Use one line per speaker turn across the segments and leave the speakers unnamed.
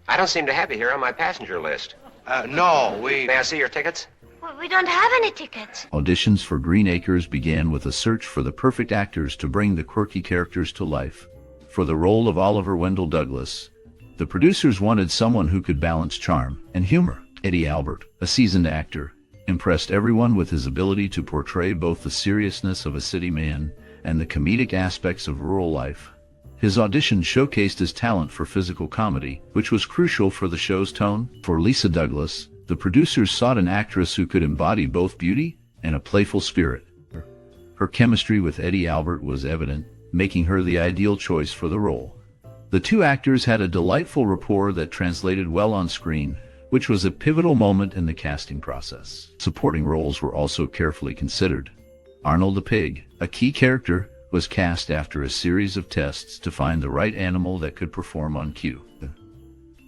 I don't seem to have you here on my passenger list.
No, we...
May I see your tickets?
Well, we don't have any tickets.
Auditions for Green Acres began with a search for the perfect actors to bring the quirky characters to life. For the role of Oliver Wendell Douglas, the producers wanted someone who could balance charm and humor. Eddie Albert, a seasoned actor, impressed everyone with his ability to portray both the seriousness of a city man and the comedic aspects of rural life. His audition showcased his talent for physical comedy, which was crucial for the show's tone. For Lisa Douglas, the producers sought an actress who could embody both beauty and a playful spirit. Her chemistry with Eddie Albert was evident, making her the ideal choice for the role. The two actors had a delightful rapport that translated well on screen, which was a pivotal moment in the casting process. Supporting roles were also carefully considered. Arnold the pig, a key character, was cast after a series of tests to find the right animal that could perform on cue.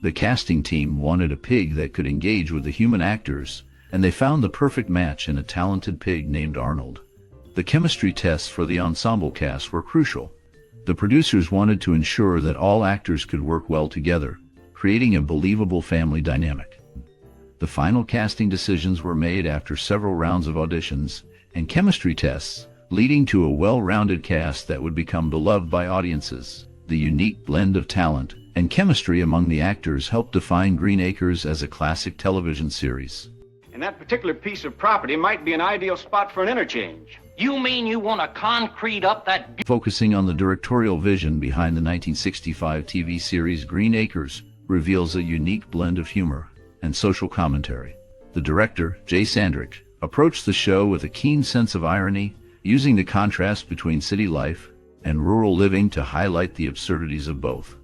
The casting team wanted a pig that could engage with the human actors, and they found the perfect match in a talented pig named Arnold. The chemistry tests for the ensemble cast were crucial. The producers wanted to ensure that all actors could work well together, creating a believable family dynamic. The final casting decisions were made after several rounds of auditions and chemistry tests, leading to a well-rounded cast that would become beloved by audiences. The unique blend of talent and chemistry among the actors helped define Green Acres as a classic television series.
And that particular piece of property might be an ideal spot for an interchange.
You mean you want to concrete up that...
Focusing on the directorial vision behind the 1965 TV series Green Acres reveals a unique blend of humor and social commentary. The director, Jay Sandrick, approached the show with a keen sense of irony, using the contrast between city life and rural living to highlight the absurdities of both.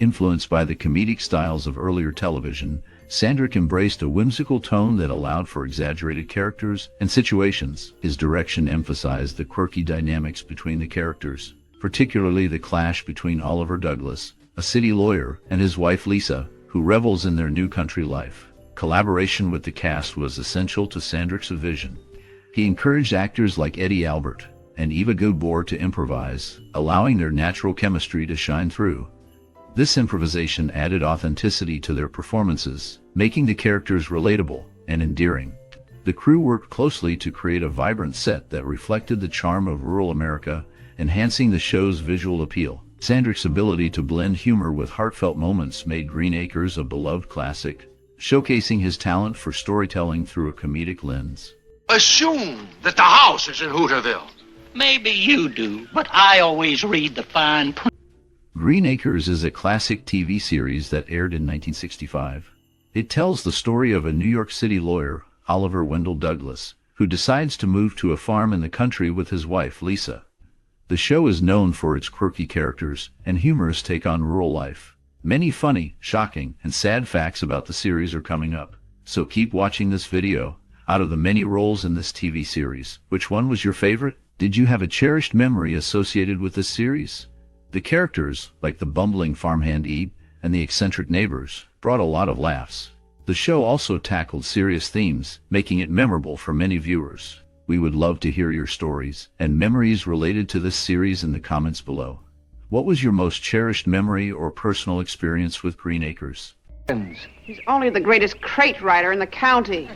Influenced by the comedic styles of earlier television, Sandrick embraced a whimsical tone that allowed for exaggerated characters and situations. His direction emphasized the quirky dynamics between the characters, particularly the clash between Oliver Douglas, a city lawyer, and his wife Lisa, who revels in their new country life. Collaboration with the cast was essential to Sandrick's vision. He encouraged actors like Eddie Albert and Eva Gabor to improvise, allowing their natural chemistry to shine through. This improvisation added authenticity to their performances, making the characters relatable and endearing. The crew worked closely to create a vibrant set that reflected the charm of rural America, enhancing the show's visual appeal. Sandrick's ability to blend humor with heartfelt moments made Green Acres a beloved classic, showcasing his talent for storytelling through a comedic lens.
Assume that the house is in Hooterville.
Maybe you do, but I always read the fine print.
Green Acres is a classic TV series that aired in 1965. It tells the story of a New York City lawyer, Oliver Wendell Douglas, who decides to move to a farm in the country with his wife, Lisa. The show is known for its quirky characters and humorous take on rural life. Many funny, shocking, and sad facts about the series are coming up, so keep watching this video. Out of the many roles in this TV series, which one was your favorite? Did you have a cherished memory associated with this series? The characters, like the bumbling farmhand Ebe and the eccentric neighbors, brought a lot of laughs. The show also tackled serious themes, making it memorable for many viewers. We would love to hear your stories and memories related to this series in the comments below. What was your most cherished memory or personal experience with Green Acres?
He's only the greatest crate writer in the county.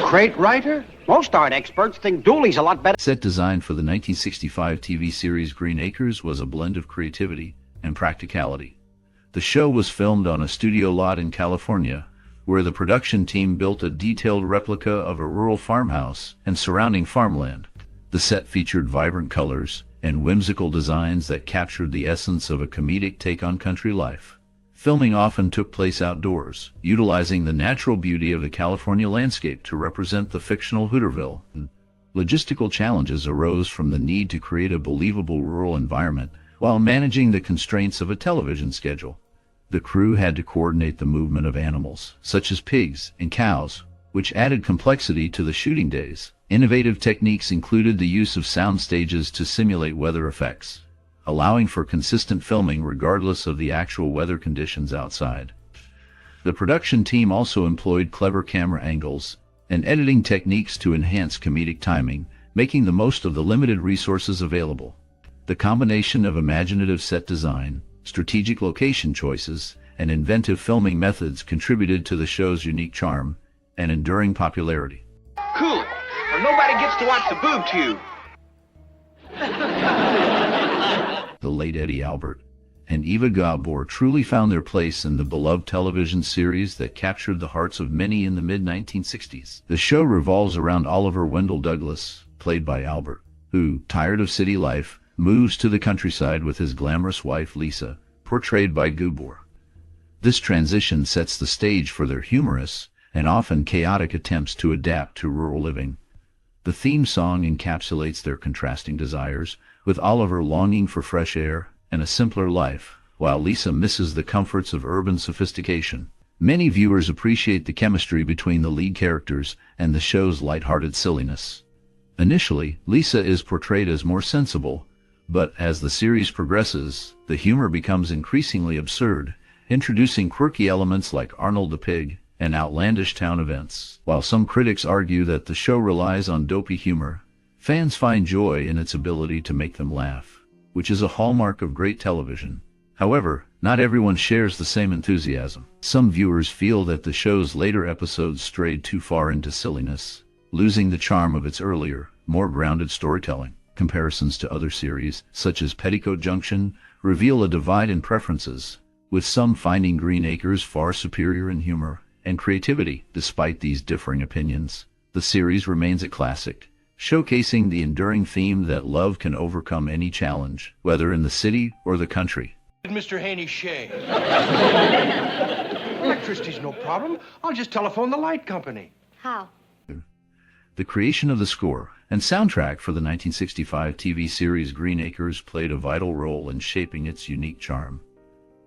Crate writer? Most art experts think Dooley's a lot better.
Set design for the 1965 TV series Green Acres was a blend of creativity and practicality. The show was filmed on a studio lot in California, where the production team built a detailed replica of a rural farmhouse and surrounding farmland. The set featured vibrant colors and whimsical designs that captured the essence of a comedic take on country life. Filming often took place outdoors, utilizing the natural beauty of the California landscape to represent the fictional Hooterville. Logistical challenges arose from the need to create a believable rural environment while managing the constraints of a television schedule. The crew had to coordinate the movement of animals, such as pigs and cows, which added complexity to the shooting days. Innovative techniques included the use of sound stages to simulate weather effects, allowing for consistent filming regardless of the actual weather conditions outside. The production team also employed clever camera angles and editing techniques to enhance comedic timing, making the most of the limited resources available. The combination of imaginative set design, strategic location choices, and inventive filming methods contributed to the show's unique charm and enduring popularity.
Cool, or nobody gets to watch the boob tube.
The late Eddie Albert and Eva Gabor truly found their place in the beloved television series that captured the hearts of many in the mid-1960s. The show revolves around Oliver Wendell Douglas, played by Albert, who, tired of city life, moves to the countryside with his glamorous wife Lisa, portrayed by Gabor. This transition sets the stage for their humorous and often chaotic attempts to adapt to rural living. The theme song encapsulates their contrasting desires, with Oliver longing for fresh air and a simpler life, while Lisa misses the comforts of urban sophistication. Many viewers appreciate the chemistry between the lead characters and the show's light-hearted silliness. Initially, Lisa is portrayed as more sensible, but as the series progresses, the humor becomes increasingly absurd, introducing quirky elements like Arnold the Pig and outlandish town events. While some critics argue that the show relies on dopey humor, fans find joy in its ability to make them laugh, which is a hallmark of great television. However, not everyone shares the same enthusiasm. Some viewers feel that the show's later episodes strayed too far into silliness, losing the charm of its earlier, more grounded storytelling. Comparisons to other series, such as Petticoat Junction, reveal a divide in preferences, with some finding Green Acres far superior in humor and creativity. Despite these differing opinions, the series remains a classic, showcasing the enduring theme that love can overcome any challenge, whether in the city or the country.
Mr. Haney shave. Electricity's no problem. I'll just telephone the light company.
How?
The creation of the score and soundtrack for the 1965 TV series Green Acres played a vital role in shaping its unique charm.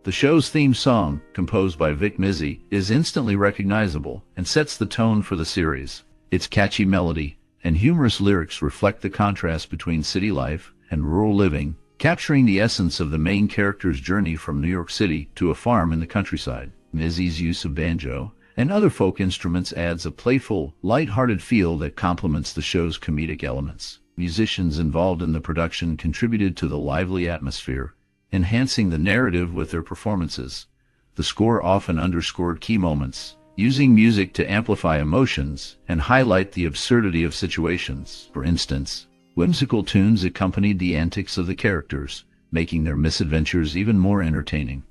The show's theme song, composed by Vic Mizzy, is instantly recognizable and sets the tone for the series. Its catchy melody and humorous lyrics reflect the contrast between city life and rural living, capturing the essence of the main character's journey from New York City to a farm in the countryside. Mizzy's use of banjo and other folk instruments adds a playful, light-hearted feel that complements the show's comedic elements. Musicians involved in the production contributed to the lively atmosphere, enhancing the narrative with their performances. The score often underscored key moments, using music to amplify emotions and highlight the absurdity of situations. For instance, whimsical tunes accompanied the antics of the characters, making their misadventures even more entertaining.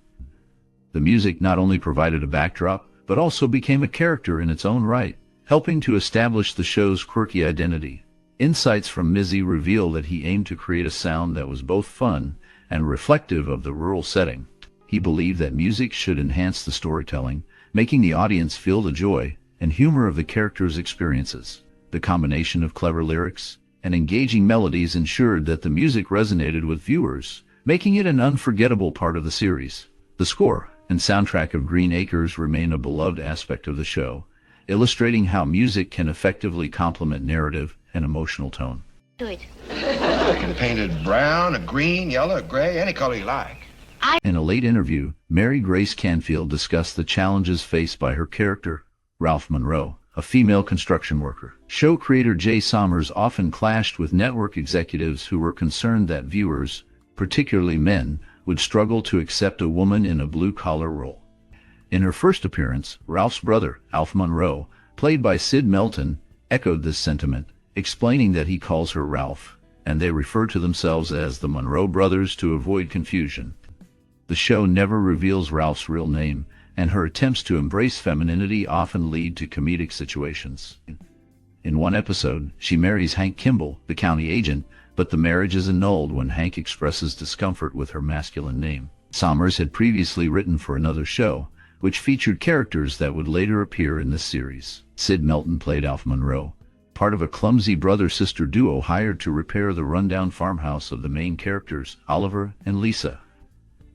The music not only provided a backdrop, but also became a character in its own right, helping to establish the show's quirky identity. Insights from Mizzy reveal that he aimed to create a sound that was both fun and reflective of the rural setting. He believed that music should enhance the storytelling, making the audience feel the joy and humor of the characters' experiences. The combination of clever lyrics and engaging melodies ensured that the music resonated with viewers, making it an unforgettable part of the series. The score and soundtrack of Green Acres remain a beloved aspect of the show, illustrating how music can effectively complement narrative and emotional tone.
Do it.
I can paint it brown, or green, yellow, or gray, any color you like.
In a late interview, Mary Grace Canfield discussed the challenges faced by her character, Alf Monroe, a female construction worker. Show creator Jay Sommers often clashed with network executives who were concerned that viewers, particularly men, would struggle to accept a woman in a blue-collar role. In her first appearance, Ralph's brother, Alf Monroe, played by Sid Melton, echoed this sentiment, explaining that he calls her Ralph, and they refer to themselves as the Monroe brothers to avoid confusion. The show never reveals Ralph's real name, and her attempts to embrace femininity often lead to comedic situations. In one episode, she marries Hank Kimball, the county agent, but the marriage is annulled when Hank expresses discomfort with her masculine name. Sommers had previously written for another show, which featured characters that would later appear in this series. Sid Melton played Alf Monroe, part of a clumsy brother-sister duo hired to repair the rundown farmhouse of the main characters, Oliver and Lisa.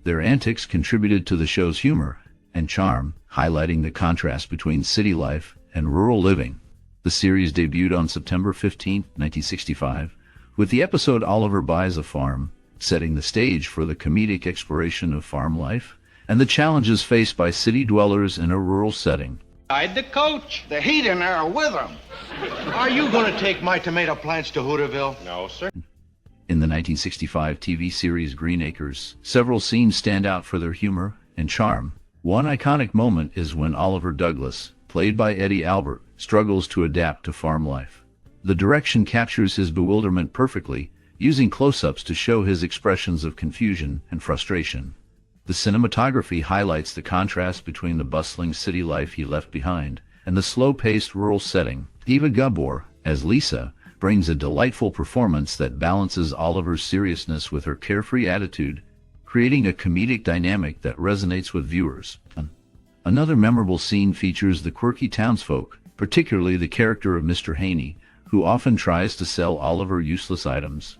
Their antics contributed to the show's humor and charm, highlighting the contrast between city life and rural living. The series debuted on September 15, 1965, with the episode Oliver Buys a Farm, setting the stage for the comedic exploration of farm life and the challenges faced by city dwellers in a rural setting.
I'd the coach.
The heat in there with them.
Are you going to take my tomato plants to Hooterville?
No, sir.
In the 1965 TV series Green Acres, several scenes stand out for their humor and charm. One iconic moment is when Oliver Douglas, played by Eddie Albert, struggles to adapt to farm life. The direction captures his bewilderment perfectly, using close-ups to show his expressions of confusion and frustration. The cinematography highlights the contrast between the bustling city life he left behind and the slow-paced rural setting. Eva Gabor, as Lisa, brings a delightful performance that balances Oliver's seriousness with her carefree attitude, creating a comedic dynamic that resonates with viewers. Another memorable scene features the quirky townsfolk, particularly the character of Mr. Haney, who often tries to sell Oliver useless items.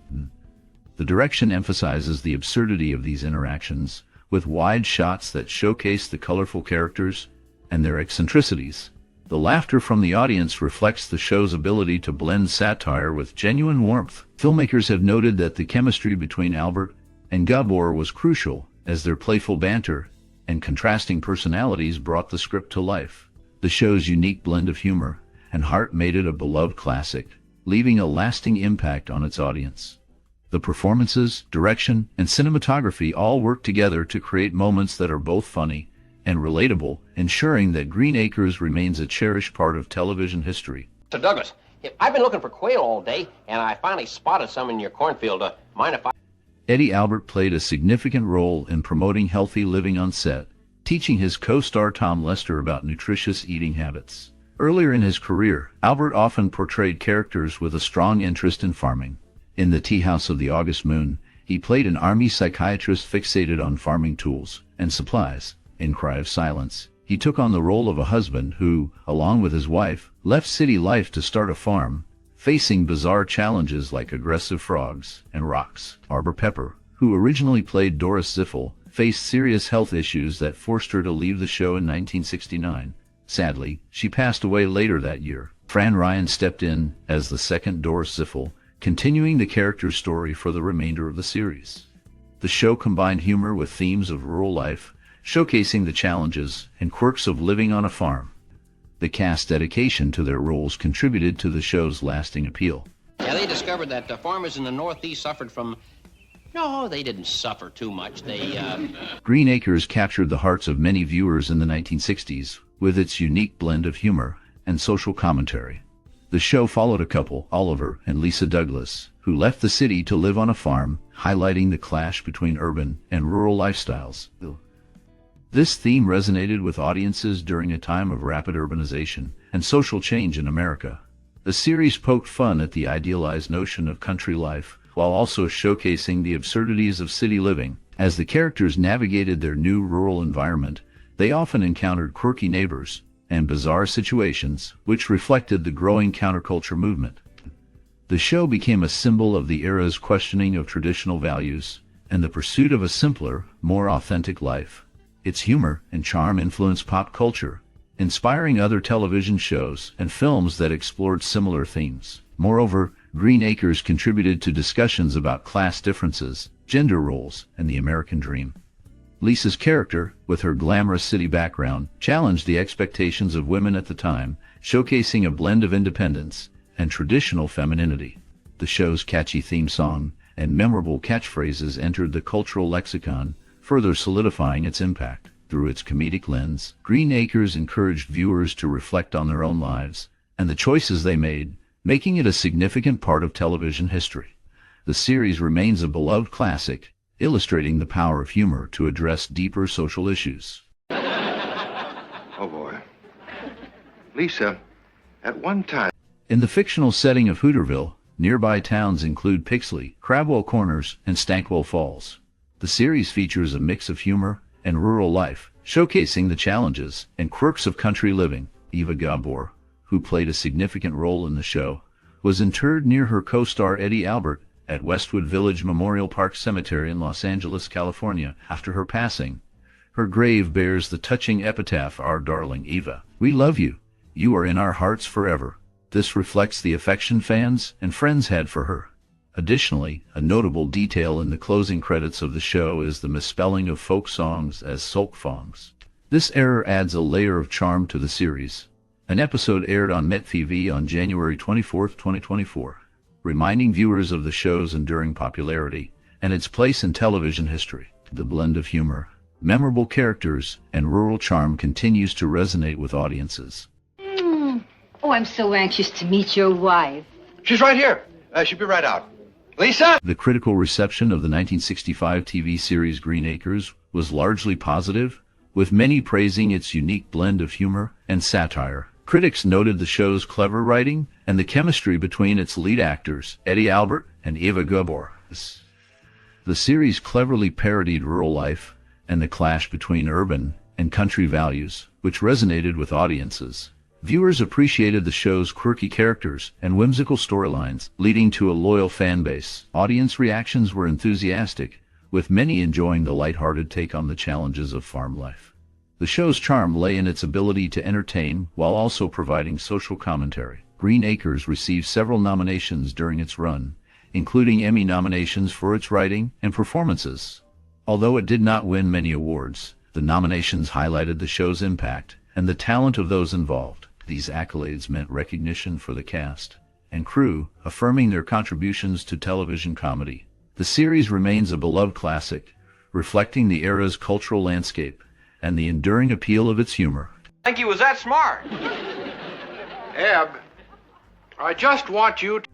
The direction emphasizes the absurdity of these interactions, with wide shots that showcase the colorful characters and their eccentricities. The laughter from the audience reflects the show's ability to blend satire with genuine warmth. Filmmakers have noted that the chemistry between Albert and Gabor was crucial, as their playful banter and contrasting personalities brought the script to life. The show's unique blend of humor and heart made it a beloved classic, leaving a lasting impact on its audience. The performances, direction, and cinematography all work together to create moments that are both funny and relatable, ensuring that Green Acres remains a cherished part of television history.
So, Douglas, I've been looking for quail all day, and I finally spotted some in your cornfield. Mind if I...
Eddie Albert played a significant role in promoting healthy living on set, teaching his co-star Tom Lester about nutritious eating habits. Earlier in his career, Albert often portrayed characters with a strong interest in farming. In The Tea House of the August Moon, he played an army psychiatrist fixated on farming tools and supplies. In Cry of Silence, he took on the role of a husband who, along with his wife, left city life to start a farm, facing bizarre challenges like aggressive frogs and rocks. Arbor Pepper, who originally played Doris Ziffel, faced serious health issues that forced her to leave the show in 1969. Sadly, she passed away later that year. Fran Ryan stepped in as the second Doris Ziffel, continuing the character's story for the remainder of the series. The show combined humor with themes of rural life, showcasing the challenges and quirks of living on a farm. The cast's dedication to their roles contributed to the show's lasting appeal.
Yeah, they discovered that farmers in the Northeast suffered from... No, they didn't suffer too much.
Green Acres captured the hearts of many viewers in the 1960s with its unique blend of humor and social commentary. The show followed a couple, Oliver and Lisa Douglas, who left the city to live on a farm, highlighting the clash between urban and rural lifestyles. This theme resonated with audiences during a time of rapid urbanization and social change in America. The series poked fun at the idealized notion of country life, while also showcasing the absurdities of city living. As the characters navigated their new rural environment, they often encountered quirky neighbors and bizarre situations, which reflected the growing counterculture movement. The show became a symbol of the era's questioning of traditional values and the pursuit of a simpler, more authentic life. Its humor and charm influenced pop culture, inspiring other television shows and films that explored similar themes. Moreover, Green Acres contributed to discussions about class differences, gender roles, and the American dream. Lisa's character, with her glamorous city background, challenged the expectations of women at the time, showcasing a blend of independence and traditional femininity. The show's catchy theme song and memorable catchphrases entered the cultural lexicon, further solidifying its impact. Through its comedic lens, Green Acres encouraged viewers to reflect on their own lives and the choices they made, making it a significant part of television history. The series remains a beloved classic, illustrating the power of humor to address deeper social issues.
Oh, boy. Lisa, at one time...
In the fictional setting of Hooterville, nearby towns include Pixley, Crabwell Corners, and Stankwell Falls. The series features a mix of humor and rural life, showcasing the challenges and quirks of country living. Eva Gabor, who played a significant role in the show, was interred near her co-star Eddie Albert at Westwood Village Memorial Park Cemetery in Los Angeles, California. After her passing, her grave bears the touching epitaph, "Our darling Eva, we love you. You are in our hearts forever." This reflects the affection fans and friends had for her. Additionally, a notable detail in the closing credits of the show is the misspelling of folk songs as Sulkfongs. This error adds a layer of charm to the series. An episode aired on MetTV on January 24, 2024, reminding viewers of the show's enduring popularity and its place in television history. The blend of humor, memorable characters, and rural charm continues to resonate with audiences.
Oh, I'm so anxious to meet your wife.
She's right here. She'll be right out. Lisa!
The critical reception of the 1965 TV series Green Acres was largely positive, with many praising its unique blend of humor and satire. Critics noted the show's clever writing and the chemistry between its lead actors, Eddie Albert and Eva Gabor. The series cleverly parodied rural life and the clash between urban and country values, which resonated with audiences. Viewers appreciated the show's quirky characters and whimsical storylines, leading to a loyal fan base. Audience reactions were enthusiastic, with many enjoying the lighthearted take on the challenges of farm life. The show's charm lay in its ability to entertain while also providing social commentary. Green Acres received several nominations during its run, including Emmy nominations for its writing and performances. Although it did not win many awards, the nominations highlighted the show's impact and the talent of those involved. These accolades meant recognition for the cast and crew, affirming their contributions to television comedy. The series remains a beloved classic, reflecting the era's cultural landscape and the enduring appeal of its humor.
I think he was that smart. Eb, I just want you to...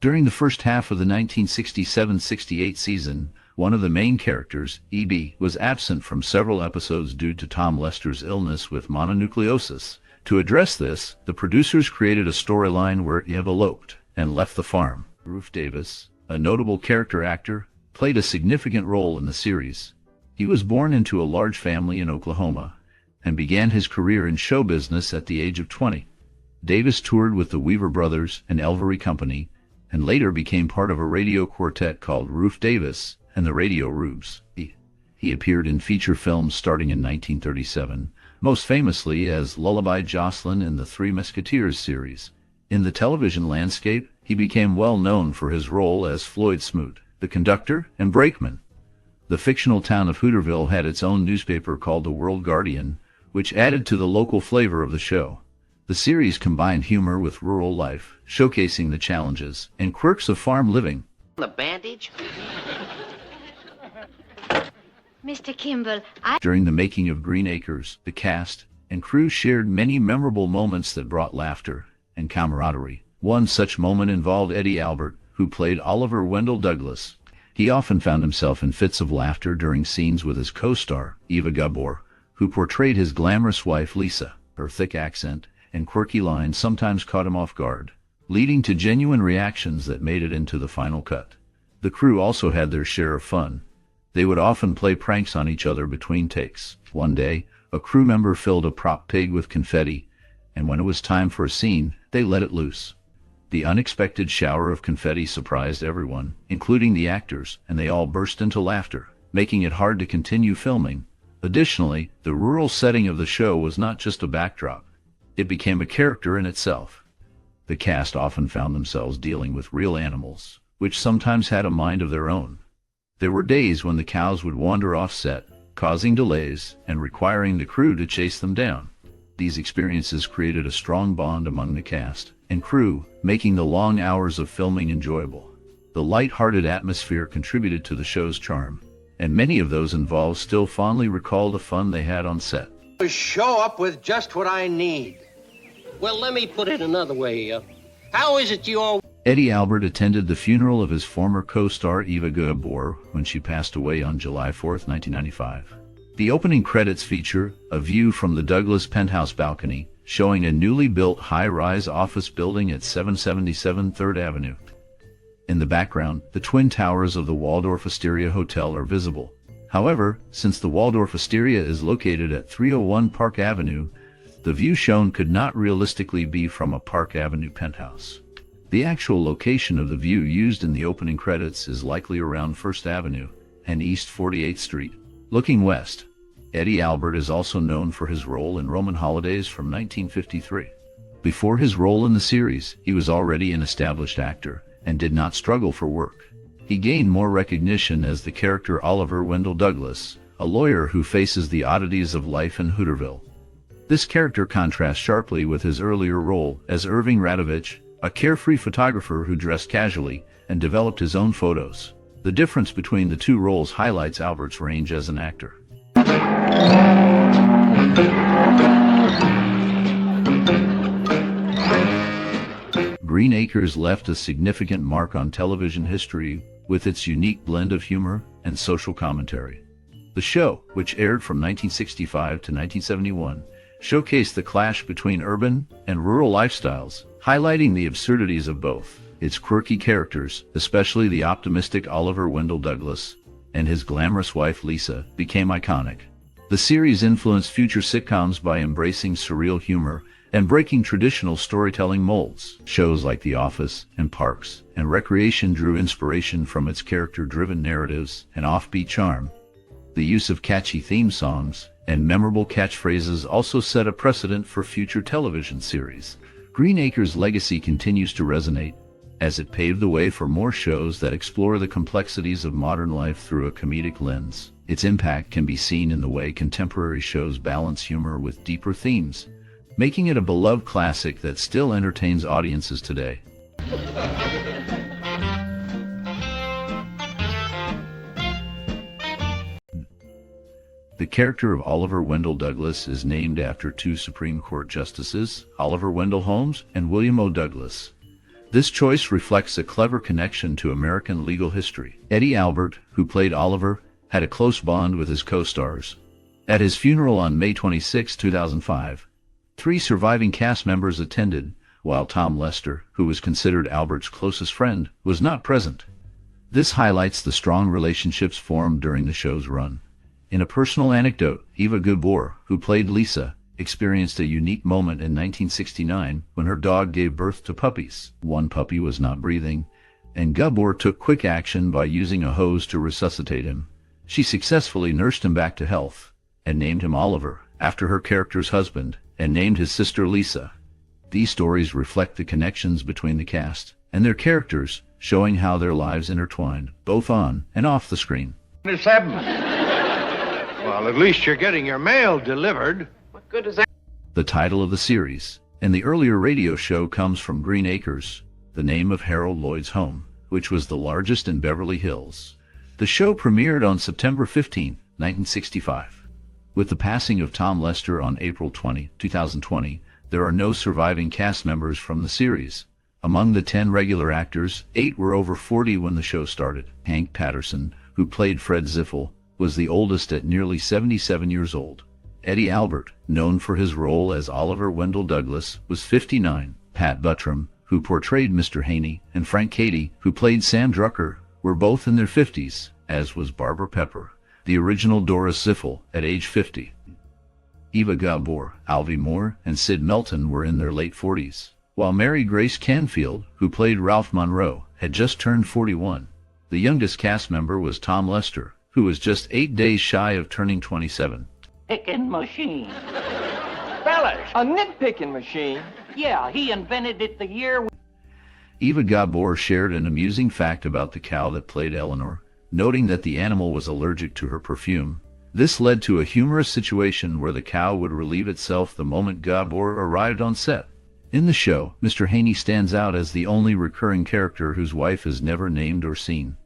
During the first half of the 1967-68 season, one of the main characters, Eb, was absent from several episodes due to Tom Lester's illness with mononucleosis. To address this, the producers created a storyline where Eb eloped and left the farm. Rufe Davis, a notable character actor, played a significant role in the series. He was born into a large family in Oklahoma and began his career in show business at the age of 20. Davis toured with the Weaver Brothers and Alvy Company and later became part of a radio quartet called Rufe Davis and the Radio Rubes. He appeared in feature films starting in 1937, most famously as Lullaby Jocelyn in the Three Musketeers series. In the television landscape, he became well known for his role as Floyd Smoot, the conductor and brakeman. The fictional town of Hooterville had its own newspaper called the World Guardian, which added to the local flavor of the show. The series combined humor with rural life, showcasing the challenges and quirks of farm living.
The bandage?
Mr. Kimball,
During the making of Green Acres, the cast and crew shared many memorable moments that brought laughter and camaraderie. One such moment involved Eddie Albert, who played Oliver Wendell Douglas. He often found himself in fits of laughter during scenes with his co-star, Eva Gabor, who portrayed his glamorous wife Lisa. Her thick accent and quirky lines sometimes caught him off guard, leading to genuine reactions that made it into the final cut. The crew also had their share of fun. They would often play pranks on each other between takes. One day, a crew member filled a prop pig with confetti, and when it was time for a scene, they let it loose. The unexpected shower of confetti surprised everyone, including the actors, and they all burst into laughter, making it hard to continue filming. Additionally, the rural setting of the show was not just a backdrop. It became a character in itself. The cast often found themselves dealing with real animals, which sometimes had a mind of their own. There were days when the cows would wander off set, causing delays and requiring the crew to chase them down. These experiences created a strong bond among the cast and crew, making the long hours of filming enjoyable. The light-hearted atmosphere contributed to the show's charm, and many of those involved still fondly recall the fun they had on set.
Show up with just what I need.
Well, let me put it another way. How is it you all...
Eddie Albert attended the funeral of his former co-star Eva Gabor when she passed away on July 4, 1995. The opening credits feature a view from the Douglas penthouse balcony, showing a newly built high-rise office building at 777 3rd Avenue. In the background, the twin towers of the Waldorf Astoria Hotel are visible. However, since the Waldorf Astoria is located at 301 Park Avenue, the view shown could not realistically be from a Park Avenue penthouse. The actual location of the view used in the opening credits is likely around 1st Avenue and East 48th Street. Looking west, Eddie Albert is also known for his role in Roman Holidays from 1953. Before his role in the series, he was already an established actor and did not struggle for work. He gained more recognition as the character Oliver Wendell Douglas, a lawyer who faces the oddities of life in Hooterville. This character contrasts sharply with his earlier role as Irving Radovich, a carefree photographer who dressed casually and developed his own photos. The difference between the two roles highlights Albert's range as an actor. Green Acres left a significant mark on television history with its unique blend of humor and social commentary. The show, which aired from 1965 to 1971, showcased the clash between urban and rural lifestyles, highlighting the absurdities of both. Its quirky characters, especially the optimistic Oliver Wendell Douglas and his glamorous wife Lisa, became iconic. The series influenced future sitcoms by embracing surreal humor and breaking traditional storytelling molds. Shows like The Office and Parks and Recreation drew inspiration from its character-driven narratives and offbeat charm. The use of catchy theme songs and memorable catchphrases also set a precedent for future television series. Green Acres' legacy continues to resonate, as it paved the way for more shows that explore the complexities of modern life through a comedic lens. Its impact can be seen in the way contemporary shows balance humor with deeper themes, making it a beloved classic that still entertains audiences today. The character of Oliver Wendell Douglas is named after two Supreme Court justices, Oliver Wendell Holmes and William O. Douglas. This choice reflects a clever connection to American legal history. Eddie Albert, who played Oliver, had a close bond with his co-stars. At his funeral on May 26, 2005, 3 surviving cast members attended, while Tom Lester, who was considered Albert's closest friend, was not present. This highlights the strong relationships formed during the show's run. In a personal anecdote, Gabor, who played Lisa, experienced a unique moment in 1969 when her dog gave birth to puppies. One puppy was not breathing, and Gabor took quick action by using a hose to resuscitate him. She successfully nursed him back to health, and named him Oliver, after her character's husband, and named his sister Lisa. These stories reflect the connections between the cast and their characters, showing how their lives intertwined, both on and off the screen.
It's happening. Well, at least you're getting your mail delivered.
What good is that?
The title of the series and the earlier radio show comes from Green Acres, the name of Harold Lloyd's home, which was the largest in Beverly Hills. The show premiered on September 15, 1965. With the passing of Tom Lester on April 20, 2020, there are no surviving cast members from the series. Among the 10 regular actors, 8 were over 40 when the show started. Hank Patterson, who played Fred Ziffel, was the oldest at nearly 77 years old. Eddie Albert, known for his role as Oliver Wendell Douglas, was 59. Pat Buttram, who portrayed Mr. Haney, and Frank Cady, who played Sam Drucker, were both in their 50s, as was Barbara Pepper, the original Doris Ziffel, at age 50. Gabor, Alvy Moore, and Sid Melton were in their late 40s, while Mary Grace Canfield, who played Alf Monroe, had just turned 41. The youngest cast member was Tom Lester, who was just 8 days shy of turning 27.
Picking machine.
Fellas, a nitpicking machine?
Yeah, he invented it the year...
Gabor shared an amusing fact about the cow that played Eleanor, noting that the animal was allergic to her perfume. This led to a humorous situation where the cow would relieve itself the moment Gabor arrived on set. In the show, Mr. Haney stands out as the only recurring character whose wife is never named or seen.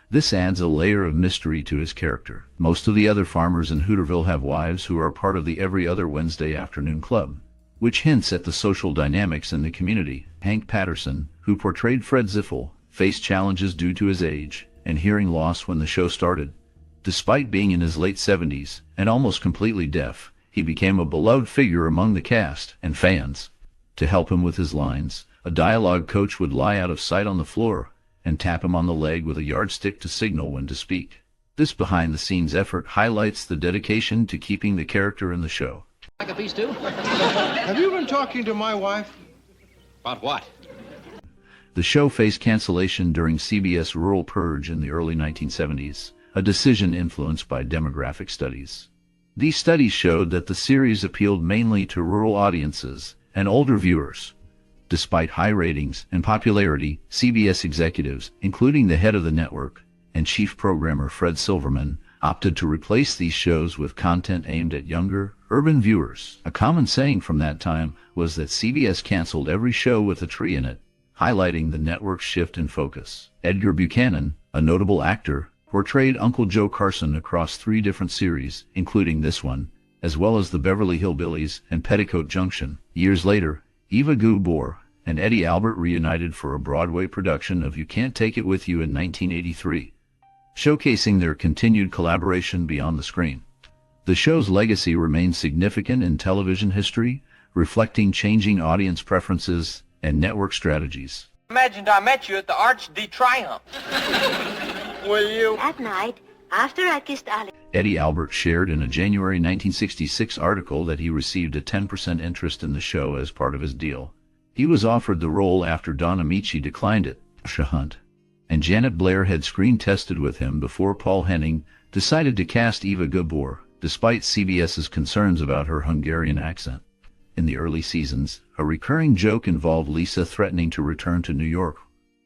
This adds a layer of mystery to his character. Most of the other farmers in Hooterville have wives who are part of the Every Other Wednesday Afternoon Club, which hints at the social dynamics in the community. Hank Patterson, who portrayed Fred Ziffel, faced challenges due to his age and hearing loss when the show started. Despite being in his late 70s and almost completely deaf, he became a beloved figure among the cast and fans. To help him with his lines, a dialogue coach would lie out of sight on the floor and tap him on the leg with a yardstick to signal when to speak. This behind-the-scenes effort highlights the dedication to keeping the character in the show.
Like a piece, too?
Have you been talking to my wife?
About what?
The show faced cancellation during CBS Rural Purge in the early 1970s, a decision influenced by demographic studies. These studies showed that the series appealed mainly to rural audiences and older viewers. Despite high ratings and popularity, CBS executives, including the head of the network and chief programmer Fred Silverman, opted to replace these shows with content aimed at younger, urban viewers. A common saying from that time was that CBS canceled every show with a tree in it, highlighting the network's shift in focus. Edgar Buchanan, a notable actor, portrayed Uncle Joe Carson across 3 different series, including this one, as well as the Beverly Hillbillies and Petticoat Junction. Years later, Eva Gabor and Eddie Albert reunited for a Broadway production of You Can't Take It With You in 1983, showcasing their continued collaboration beyond the screen. The show's legacy remains significant in television history, reflecting changing audience preferences and network strategies.
Imagined I met you at the Arch de Triomphe. Will you?
At night, after I kissed Ali.
Eddie Albert shared in a January 1966 article that he received a 10% interest in the show as part of his deal. He was offered the role after Don Amici declined it, Hunt, and Janet Blair had screen tested with him before Paul Henning decided to cast Eva Gabor, despite CBS's concerns about her Hungarian accent. In the early seasons, a recurring joke involved Lisa threatening to return to New York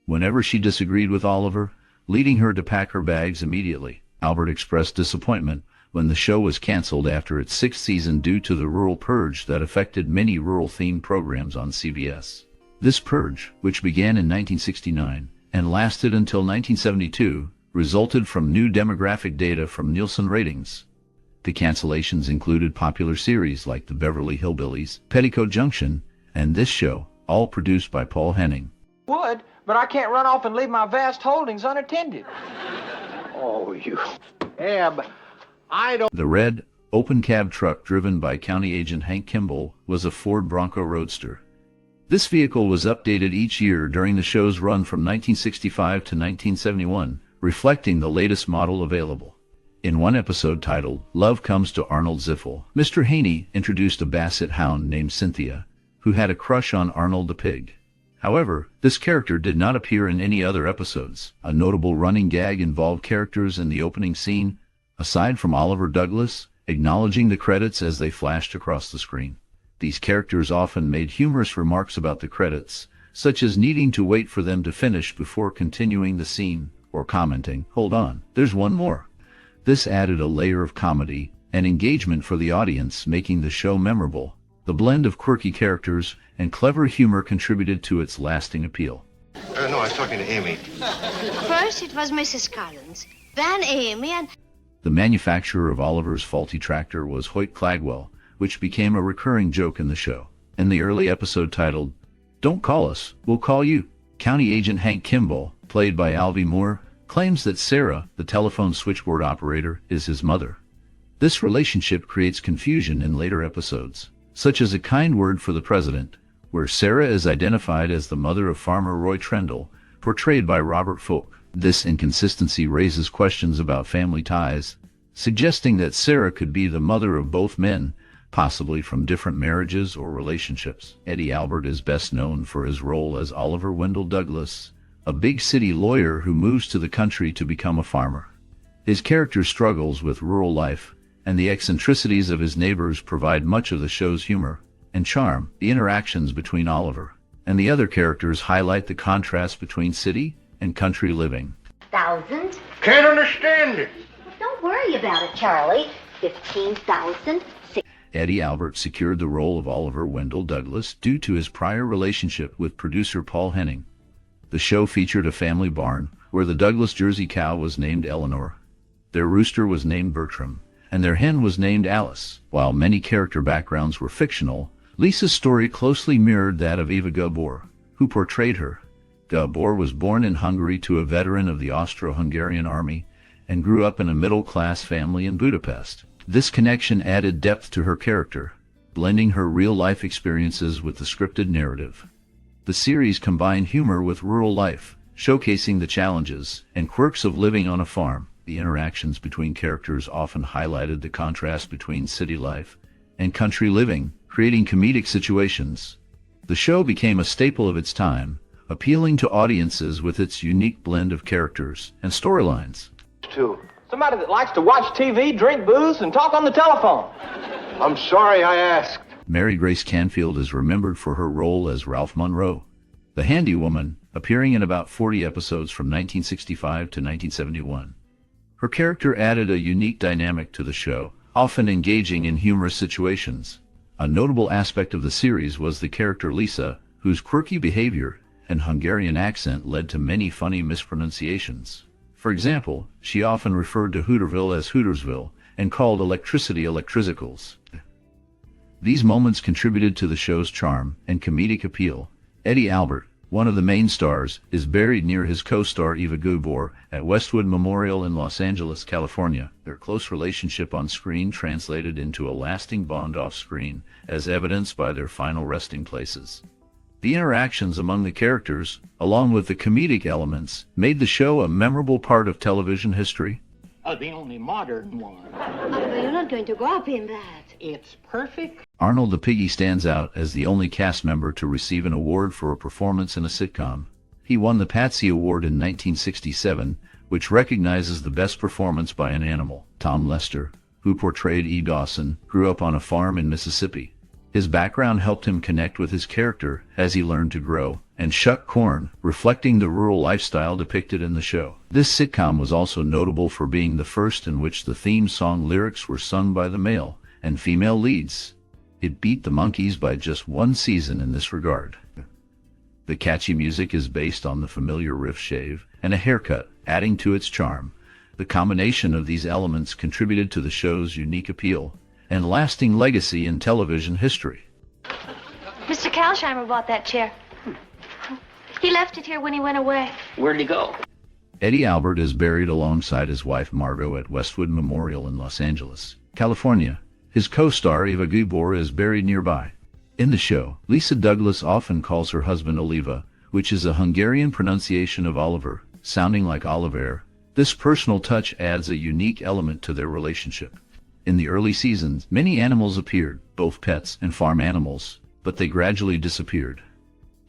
whenever she disagreed with Oliver, leading her to pack her bags immediately. Albert expressed disappointment when the show was canceled after its 6th season due to the rural purge that affected many rural-themed programs on CBS. This purge, which began in 1969 and lasted until 1972, resulted from new demographic data from Nielsen ratings. The cancellations included popular series like The Beverly Hillbillies, Petticoat Junction, and this show, all produced by Paul Henning.
Would, but I can't run off and leave my vast holdings unattended.
Oh, you... Eb, I don't...
The red, open-cab truck driven by County Agent Hank Kimball was a Ford Bronco Roadster. This vehicle was updated each year during the show's run from 1965 to 1971, reflecting the latest model available. In one episode titled, Love Comes to Arnold Ziffel, Mr. Haney introduced a basset hound named Cynthia, who had a crush on Arnold the pig. However, this character did not appear in any other episodes. A notable running gag involved characters in the opening scene, aside from Oliver Douglas, acknowledging the credits as they flashed across the screen. These characters often made humorous remarks about the credits, such as needing to wait for them to finish before continuing the scene, or commenting, "Hold on, there's one more." This added a layer of comedy and engagement for the audience, making the show memorable. The blend of quirky characters and clever humor contributed to its lasting appeal.
No, I was talking to Amy.
First it was Mrs. Collins, then Amy, and...
The manufacturer of Oliver's faulty tractor was Hoyt Clagwell, which became a recurring joke in the show. In the early episode titled, Don't Call Us, We'll Call You, County Agent Hank Kimball, played by Alvy Moore, claims that Sarah, the telephone switchboard operator, is his mother. This relationship creates confusion in later episodes, such as A Kind Word for the President, where Sarah is identified as the mother of farmer Roy Trendell, portrayed by Robert Foulk. This inconsistency raises questions about family ties, suggesting that Sarah could be the mother of both men, possibly from different marriages or relationships. Eddie Albert is best known for his role as Oliver Wendell Douglas, a big city lawyer who moves to the country to become a farmer. His character struggles with rural life, and the eccentricities of his neighbors provide much of the show's humor and charm. The interactions between Oliver and the other characters highlight the contrast between city and country living.
Thousand?
Can't understand it.
Don't worry about it, Charlie. 15,000.
Eddie Albert secured the role of Oliver Wendell Douglas due to his prior relationship with producer Paul Henning. The show featured a family barn where the Douglas Jersey cow was named Eleanor, their rooster was named Buttram, and their hen was named Alice. While many character backgrounds were fictional, Lisa's story closely mirrored that of Eva Gabor, who portrayed her. Gabor was born in Hungary to a veteran of the Austro-Hungarian army and grew up in a middle-class family in Budapest. This connection added depth to her character, blending her real-life experiences with the scripted narrative. The series combined humor with rural life, showcasing the challenges and quirks of living on a farm. The interactions between characters often highlighted the contrast between city life and country living, creating comedic situations. The show became a staple of its time, appealing to audiences with its unique blend of characters and storylines.
Somebody that likes to watch TV, drink booze, and talk on the telephone.
I'm sorry I asked.
Mary Grace Canfield is remembered for her role as Alf Monroe, the handy woman, appearing in about 40 episodes from 1965 to 1971. Her character added a unique dynamic to the show, often engaging in humorous situations. A notable aspect of the series was the character Lisa, whose quirky behavior and Hungarian accent led to many funny mispronunciations. For example, she often referred to Hooterville as Hootersville and called electricity electricicals. These moments contributed to the show's charm and comedic appeal. Eddie Albert, one of the main stars, is buried near his co-star Eva Gabor at Westwood Memorial in Los Angeles, California. Their close relationship on screen translated into a lasting bond off-screen, as evidenced by their final resting places. The interactions among the characters, along with the comedic elements, made the show a memorable part of television history.
The only modern one.
Oh, you're not going to go up in that.
It's perfect.
Arnold the Piggy stands out as the only cast member to receive an award for a performance in a sitcom. He won the Patsy Award in 1967, which recognizes the best performance by an animal. Tom Lester, who portrayed Eb Dawson, grew up on a farm in Mississippi. His background helped him connect with his character as he learned to grow and shuck corn, reflecting the rural lifestyle depicted in the show. This sitcom was also notable for being the first in which the theme song lyrics were sung by the male and female leads. It beat the Monkees by just one season in this regard. The catchy music is based on the familiar Rufe shave and a haircut, adding to its charm. The combination of these elements contributed to the show's unique appeal and lasting legacy in television history.
Mr. Kalsheimer bought that chair. He left it here when he went away.
Where'd he go?
Eddie Albert is buried alongside his wife Margot at Westwood Memorial in Los Angeles, California. His co-star Eva Gabor is buried nearby. In the show, Lisa Douglas often calls her husband Oliva, which is a Hungarian pronunciation of Oliver, sounding like Oliver. This personal touch adds a unique element to their relationship. In the early seasons, many animals appeared, both pets and farm animals, but they gradually disappeared.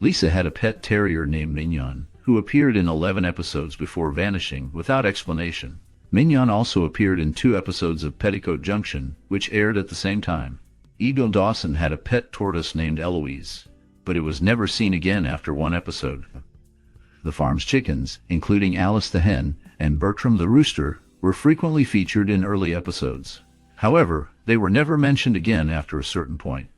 Lisa had a pet terrier named Mignon, who appeared in 11 episodes before vanishing without explanation. Mignon also appeared in 2 episodes of Petticoat Junction, which aired at the same time. Eb Dawson had a pet tortoise named Eloise, but it was never seen again after 1 episode. The farm's chickens, including Alice the hen and Buttram the rooster, were frequently featured in early episodes. However, they were never mentioned again after a certain point.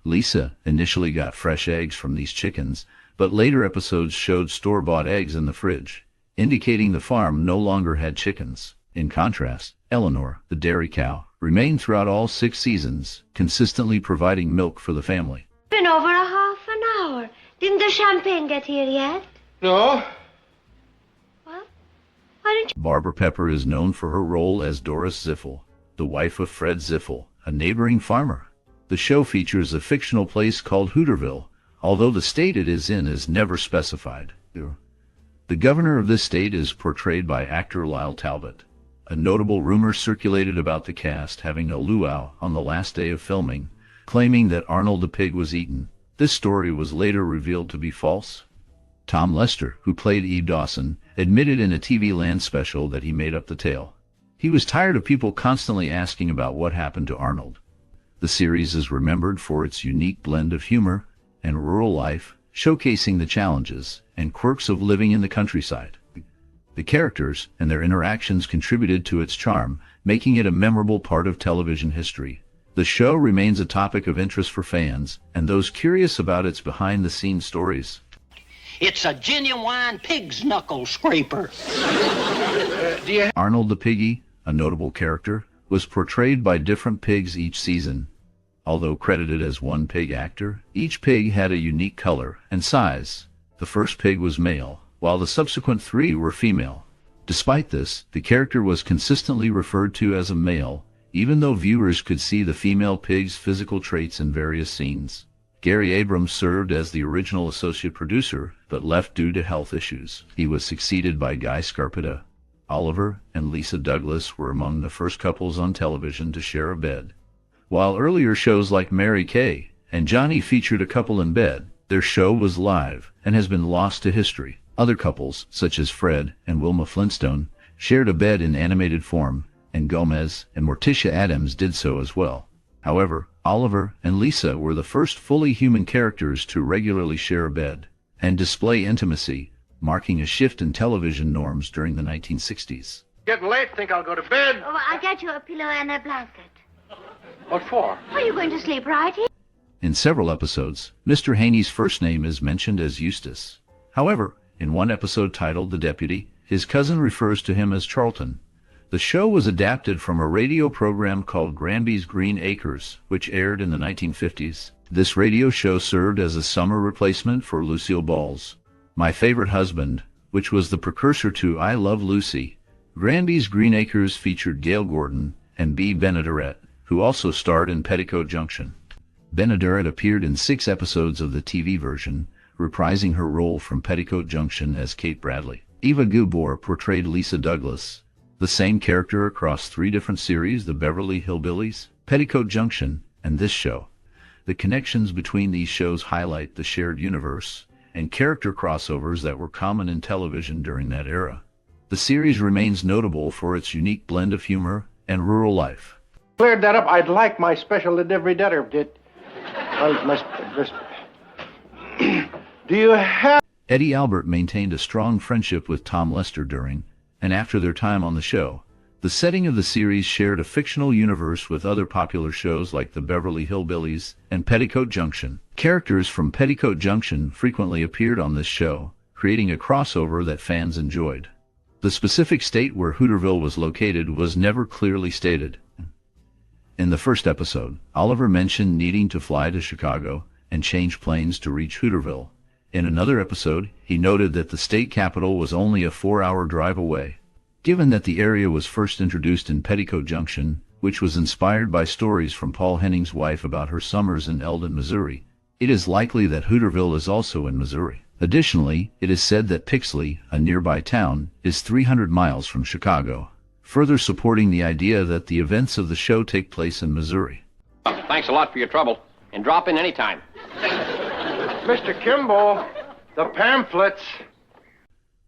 Lisa initially got fresh eggs from these chickens, but later episodes showed store-bought eggs in the fridge, indicating the farm no longer had chickens. In contrast, Eleanor, the dairy cow, remained throughout all 6 seasons, consistently providing milk for the family.
Been over a half an hour. Didn't the champagne get here yet?
No.
Well, why don't you...
Barbara Pepper is known for her role as Doris Ziffel, the wife of Fred Ziffel, a neighboring farmer. The show features a fictional place called Hooterville, although the state it is in is never specified. The governor of this state is portrayed by actor Lyle Talbot. A notable rumor circulated about the cast having a luau on the last day of filming, claiming that Arnold the Pig was eaten. This story was later revealed to be false. Tom Lester, who played Eb Dawson, admitted in a TV Land special that he made up the tale. He was tired of people constantly asking about what happened to Arnold. The series is remembered for its unique blend of humor and rural life, showcasing the challenges and quirks of living in the countryside. The characters and their interactions contributed to its charm, making it a memorable part of television history. The show remains a topic of interest for fans and those curious about its behind-the-scenes stories.
It's a genuine pig's knuckle scraper.
Arnold the Piggy, a notable character, was portrayed by different pigs each season. Although credited as one pig actor, each pig had a unique color and size. The first pig was male, while the subsequent 3 were female. Despite this, the character was consistently referred to as a male, even though viewers could see the female pig's physical traits in various scenes. Gary Abrams served as the original associate producer, but left due to health issues. He was succeeded by Guy Scarpetta. Oliver and Lisa Douglas were among the first couples on television to share a bed. While earlier shows like Mary Kay and Johnny featured a couple in bed, their show was live and has been lost to history. Other couples, such as Fred and Wilma Flintstone, shared a bed in animated form, and Gomez and Morticia Adams did so as well. However, Oliver and Lisa were the first fully human characters to regularly share a bed and display intimacy, marking a shift in television norms during the 1960s.
Getting late, think I'll go to bed.
Oh, I'll get you a pillow and a blanket.
What for?
Are you going to sleep right here?
In several episodes, Mr. Haney's first name is mentioned as Eustace. However, in one episode titled The Deputy, His cousin refers to him as Charlton. The show was adapted from a radio program called Granby's Green Acres, which aired in the 1950s. This radio show served as a summer replacement for Lucille Ball's My Favorite Husband, which was the precursor to I Love Lucy. Granby's Green Acres featured Gail Gordon and B. Benaderet, who also starred in Petticoat Junction. Benaderet appeared in 6 episodes of the TV version, reprising her role from Petticoat Junction as Kate Bradley. Eva Gabor portrayed Lisa Douglas, the same character across 3 different series, The Beverly Hillbillies, Petticoat Junction, and this show. The connections between these shows highlight the shared universe and character crossovers that were common in television during that era. The series remains notable for its unique blend of humor and rural life.
Cleared that up. I'd like my special delivery debtor. Do you have...
Eddie Albert maintained a strong friendship with Tom Lester during and after their time on the show. The setting of the series shared a fictional universe with other popular shows like The Beverly Hillbillies and Petticoat Junction. Characters from Petticoat Junction frequently appeared on this show, creating a crossover that fans enjoyed. The specific state where Hooterville was located was never clearly stated. In the first episode, Oliver mentioned needing to fly to Chicago and change planes to reach Hooterville. In another episode, he noted that the state capital was only a 4-hour drive away. Given that the area was first introduced in Petticoat Junction, which was inspired by stories from Paul Henning's wife about her summers in Eldon, Missouri, it is likely that Hooterville is also in Missouri. Additionally, it is said that Pixley, a nearby town, is 300 miles from Chicago, further supporting the idea that the events of the show take place in Missouri.
Thanks a lot for your trouble, and drop in anytime.
Mr. Kimball, the pamphlets.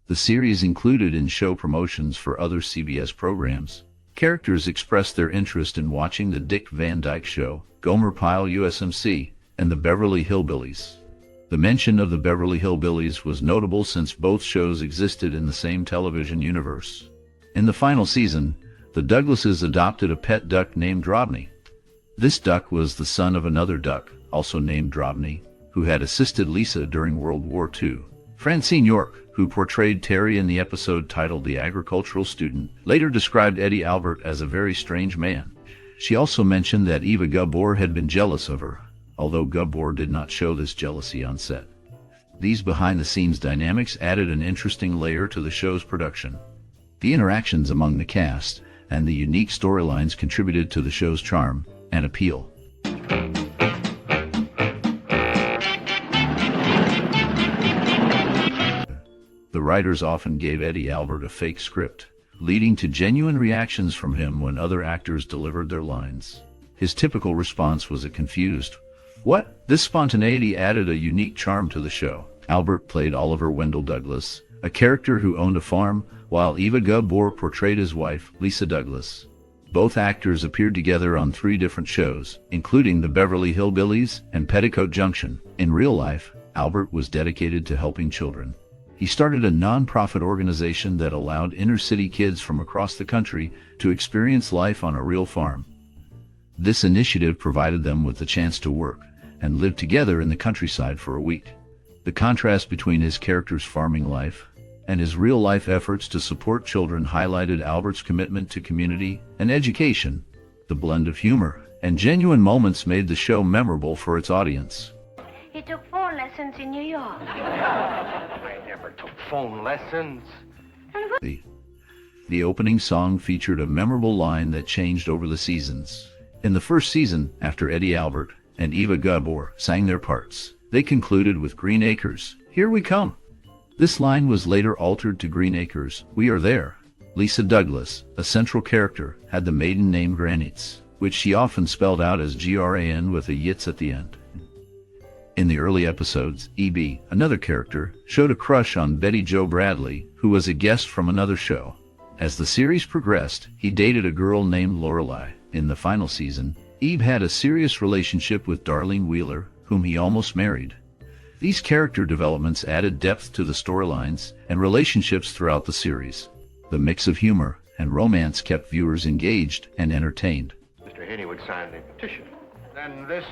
The series included in show promotions for other CBS programs. Characters expressed their interest in watching The Dick Van Dyke Show, Gomer Pyle USMC, and The Beverly Hillbillies. The mention of The Beverly Hillbillies was notable since both shows existed in the same television universe. In the final season, the Douglases adopted a pet duck named Drobny. This duck was the son of another duck, also named Drobny, who had assisted Lisa during World War II. Francine York, who portrayed Terry in the episode titled The Agricultural Student, later described Eddie Albert as a very strange man. She also mentioned that Eva Gabor had been jealous of her, although Gabor did not show this jealousy on set. These behind-the-scenes dynamics added an interesting layer to the show's production. The interactions among the cast and the unique storylines contributed to the show's charm and appeal. The writers often gave Eddie Albert a fake script, leading to genuine reactions from him when other actors delivered their lines. His typical response was a confused, "What?" This spontaneity added a unique charm to the show. Albert played Oliver Wendell Douglas, a character who owned a farm, while Eva Gabor portrayed his wife, Lisa Douglas. Both actors appeared together on 3 different shows, including The Beverly Hillbillies and Petticoat Junction. In real life, Albert was dedicated to helping children. He started a non-profit organization that allowed inner-city kids from across the country to experience life on a real farm. This initiative provided them with the chance to work and live together in the countryside for a week. The contrast between his character's farming life and his real-life efforts to support children highlighted Albert's commitment to community and education. The blend of humor and genuine moments made the show memorable for its audience.
He took phone lessons in New York.
I never took phone lessons.
The opening song featured a memorable line that changed over the seasons. In the first season, after Eddie Albert and Eva Gabor sang their parts, they concluded with Green Acres, "Here we come." This line was later altered to Green Acres, "We are there." Lisa Douglas, a central character, had the maiden name Granitz, which she often spelled out as Gran with a yitz at the end. In the early episodes, E.B., another character, showed a crush on Betty Jo Bradley, who was a guest from another show. As the series progressed, he dated a girl named Lorelei. In the final season, Ebe had a serious relationship with Darlene Wheeler, whom he almost married. These character developments added depth to the storylines and relationships throughout the series. The mix of humor and romance kept viewers engaged and entertained.
Mr. Haney would sign the petition.
Then this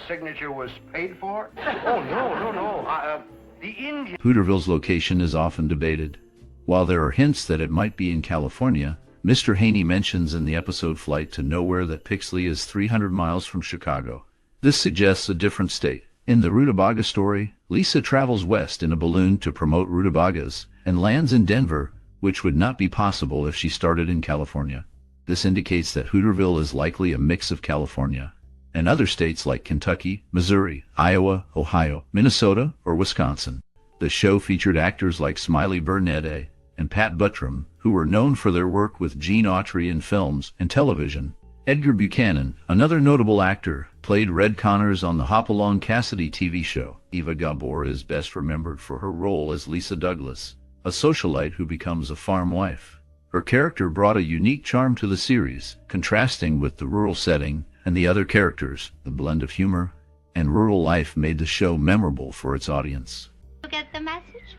signature was paid for?
Oh, no. The Indian...
Hooterville's location is often debated. While there are hints that it might be in California, Mr. Haney mentions in the episode Flight to Nowhere that Pixley is 300 miles from Chicago. This suggests a different state. In the Rutabaga story, Lisa travels west in a balloon to promote rutabagas and lands in Denver, which would not be possible if she started in California. This indicates that Hooterville is likely a mix of California and other states like Kentucky, Missouri, Iowa, Ohio, Minnesota, or Wisconsin. The show featured actors like Smiley Burnett and Pat Buttram, who were known for their work with Gene Autry in films and television. Edgar Buchanan, another notable actor, played Red Connors on the Hopalong Cassidy TV show. Eva Gabor is best remembered for her role as Lisa Douglas, a socialite who becomes a farm wife. Her character brought a unique charm to the series, contrasting with the rural setting and the other characters. The blend of humor and rural life made the show memorable for its audience.
You get the message?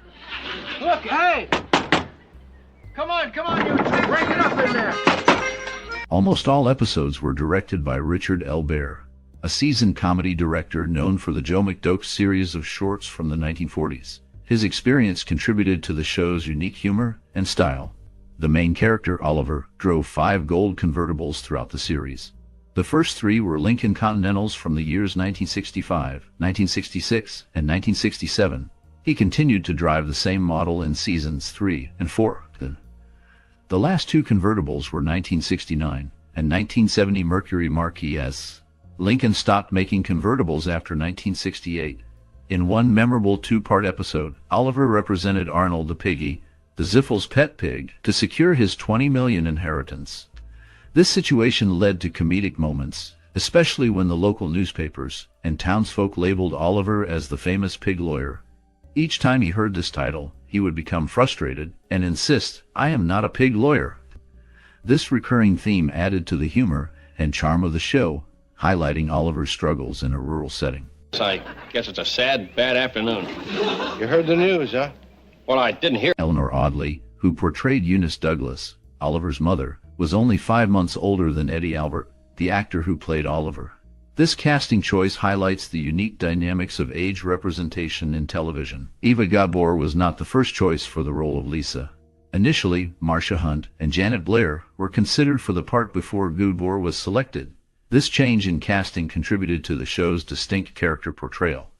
Look, hey! Come on, you bring it up in there.
Almost all episodes were directed by Richard L. Baer, a seasoned comedy director known for the Joe McDoke series of shorts from the 1940s. His experience contributed to the show's unique humor and style. The main character, Oliver, drove 5 gold convertibles throughout the series. The first 3 were Lincoln Continentals from the years 1965, 1966, and 1967. He continued to drive the same model in seasons 3 and 4. The last 2 convertibles were 1969 and 1970 Mercury Marquis S. Lincoln stopped making convertibles after 1968. In one memorable 2-part episode, Oliver represented Arnold the Piggy, the Ziffel's pet pig, to secure his $20 million inheritance. This situation led to comedic moments, especially when the local newspapers and townsfolk labeled Oliver as the famous pig lawyer. Each time he heard this title, he would become frustrated and insist, "I am not a pig lawyer." This recurring theme added to the humor and charm of the show, highlighting Oliver's struggles in a rural setting.
I guess it's a sad, bad afternoon.
You heard the news, huh?
Well, I didn't hear.
Eleanor Audley, who portrayed Eunice Douglas, Oliver's mother, was only 5 months older than Eddie Albert, the actor who played Oliver. This casting choice highlights the unique dynamics of age representation in television. Eva Gabor was not the first choice for the role of Lisa. Initially, Marcia Hunt and Janet Blair were considered for the part before Gabor was selected. This change in casting contributed to the show's distinct character portrayal.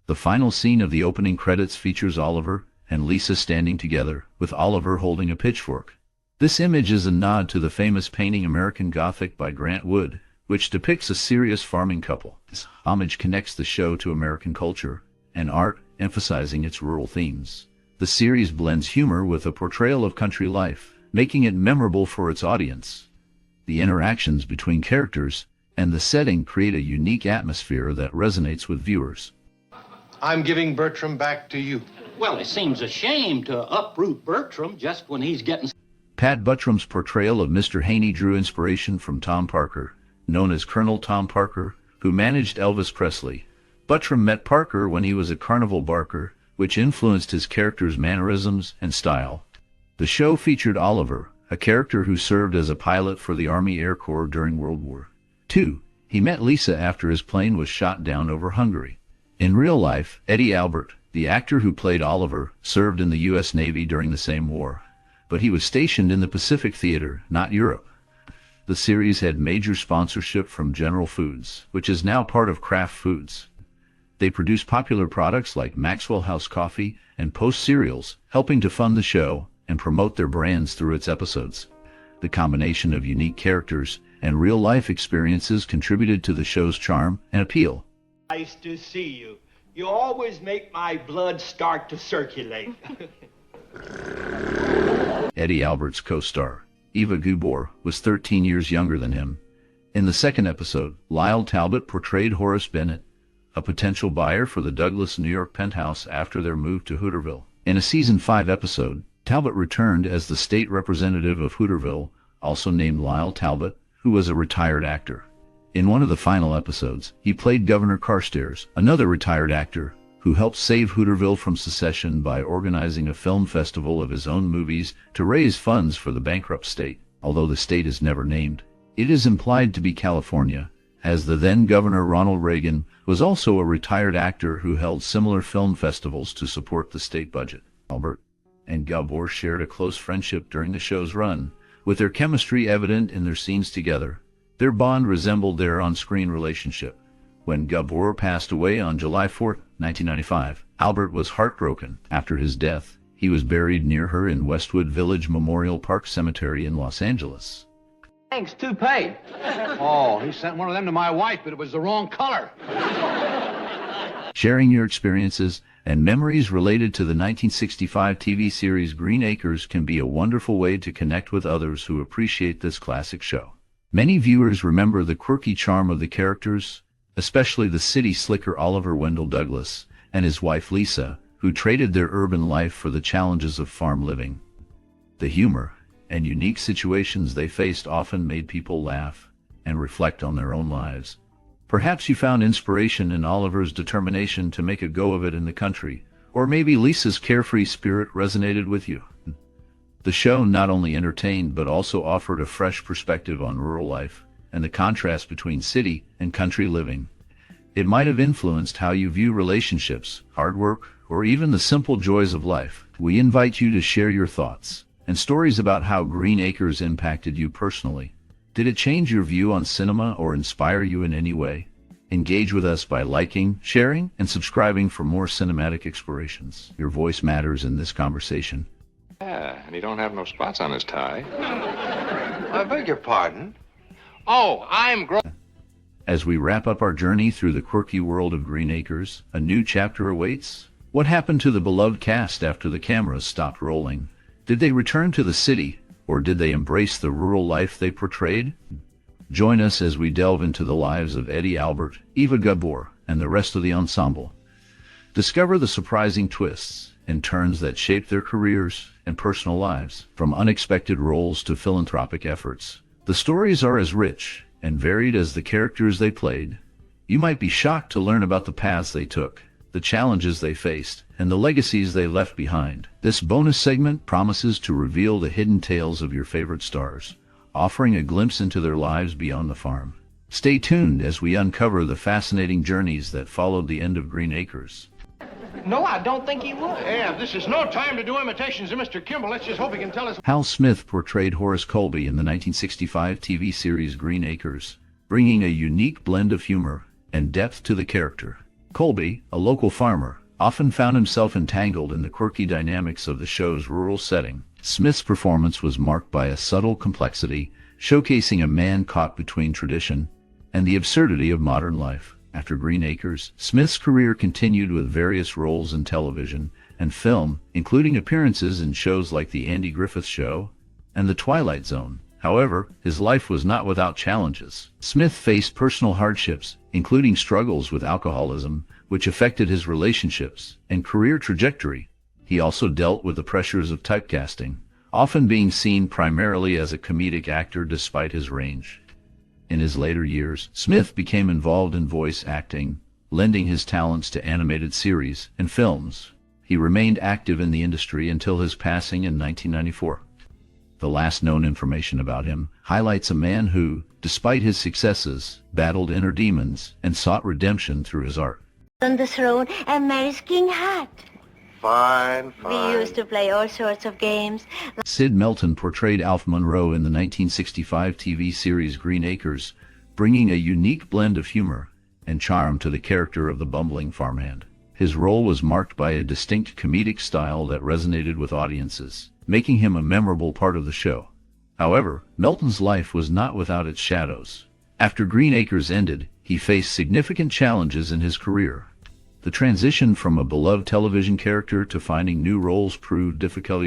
The final scene of the opening credits features Oliver and Lisa standing together, with Oliver holding a pitchfork. This image is a nod to the famous painting American Gothic by Grant Wood, which depicts a serious farming couple. This homage connects the show to American culture and art, emphasizing its rural themes. The series blends humor with a portrayal of country life, making it memorable for its audience. The interactions between characters and the setting create a unique atmosphere that resonates with viewers.
I'm giving Bertram back to you.
Well, it seems a shame to uproot Bertram just when he's getting...
Pat Buttram's portrayal of Mr. Haney drew inspiration from Tom Parker, known as Colonel Tom Parker, who managed Elvis Presley. Buttram met Parker when he was a carnival barker, which influenced his character's mannerisms and style. The show featured Oliver, a character who served as a pilot for the Army Air Corps during World War II. He met Lisa after his plane was shot down over Hungary. In real life, Eddie Albert, the actor who played Oliver, served in the U.S. Navy during the same war, but he was stationed in the Pacific Theater, not Europe. The series had major sponsorship from General Foods, which is now part of Kraft Foods. They produce popular products like Maxwell House Coffee and Post cereals, helping to fund the show and promote their brands through its episodes. The combination of unique characters and real-life experiences contributed to the show's charm and appeal.
Nice to see you. You always make my blood start to circulate.
Eddie Albert's co-star, Eva Gabor, was 13 years younger than him. In the second episode, Lyle Talbot portrayed Horace Bennett, a potential buyer for the Douglas New York penthouse after their move to Hooterville. In a season 5 episode, Talbot returned as the state representative of Hooterville, also named Lyle Talbot, who was a retired actor. In one of the final episodes, he played Governor Carstairs, another retired actor, who helped save Hooterville from secession by organizing a film festival of his own movies to raise funds for the bankrupt state. Although the state is never named, it is implied to be California, as the then Governor Ronald Reagan was also a retired actor who held similar film festivals to support the state budget. Albert and Gabor shared a close friendship during the show's run, with their chemistry evident in their scenes together. Their bond resembled their on-screen relationship. When Gabor passed away on July 4, 1995, Albert was heartbroken. After his death, he was buried near her in Westwood Village Memorial Park Cemetery in Los Angeles.
Thanks, toupee.
Oh, he sent one of them to my wife, but it was the wrong color.
Sharing your experiences and memories related to the 1965 TV series Green Acres can be a wonderful way to connect with others who appreciate this classic show. Many viewers remember the quirky charm of the characters, especially the city slicker Oliver Wendell Douglas and his wife Lisa, who traded their urban life for the challenges of farm living. The humor and unique situations they faced often made people laugh and reflect on their own lives. Perhaps you found inspiration in Oliver's determination to make a go of it in the country, or maybe Lisa's carefree spirit resonated with you. The show not only entertained but also offered a fresh perspective on rural life and the contrast between city and country living. It might have influenced how you view relationships, hard work, or even the simple joys of life. We invite you to share your thoughts and stories about how Green Acres impacted you personally. Did it change your view on cinema or inspire you in any way? Engage with us by liking, sharing, and subscribing for more cinematic explorations. Your voice matters in this conversation.
Yeah, and he don't have no spots on his tie.
I beg your pardon?
Oh, I'm
As we wrap up our journey through the quirky world of Green Acres, a new chapter awaits. What happened to the beloved cast after the cameras stopped rolling? Did they return to the city, or did they embrace the rural life they portrayed? Join us as we delve into the lives of Eddie Albert, Eva Gabor, and the rest of the ensemble. Discover the surprising twists and turns that shaped their careers and personal lives, from unexpected roles to philanthropic efforts. The stories are as rich and varied as the characters they played. You might be shocked to learn about the paths they took, the challenges they faced, and the legacies they left behind. This bonus segment promises to reveal the hidden tales of your favorite stars, offering a glimpse into their lives beyond the farm. Stay tuned as we uncover the fascinating journeys that followed the end of Green Acres.
No, I don't think he would.
Yeah, this is no time to do imitations of Mr. Kimball. Let's just hope he can tell us.
Hal Smith portrayed Horace Colby in the 1965 TV series Green Acres, bringing a unique blend of humor and depth to the character. Colby, a local farmer, often found himself entangled in the quirky dynamics of the show's rural setting. Smith's performance was marked by a subtle complexity, showcasing a man caught between tradition and the absurdity of modern life. After Green Acres, Smith's career continued with various roles in television and film, including appearances in shows like The Andy Griffith Show and The Twilight Zone. However, his life was not without challenges. Smith faced personal hardships, including struggles with alcoholism, which affected his relationships and career trajectory. He also dealt with the pressures of typecasting, often being seen primarily as a comedic actor despite his range. In his later years, Smith became involved in voice acting, lending his talents to animated series and films. He remained active in the industry until his passing in 1994. The last known information about him highlights a man who, despite his successes, battled inner demons and sought redemption through his art.
On the throne and Mary's king hat.
Fine.
We used to play all sorts of games.
Sid Melton portrayed Alf Monroe in the 1965 TV series Green Acres, bringing a unique blend of humor and charm to the character of the bumbling farmhand. His role was marked by a distinct comedic style that resonated with audiences, making him a memorable part of the show. However, Melton's life was not without its shadows. After Green Acres ended, he faced significant challenges in his career. The transition from a beloved television character to finding new roles proved difficult.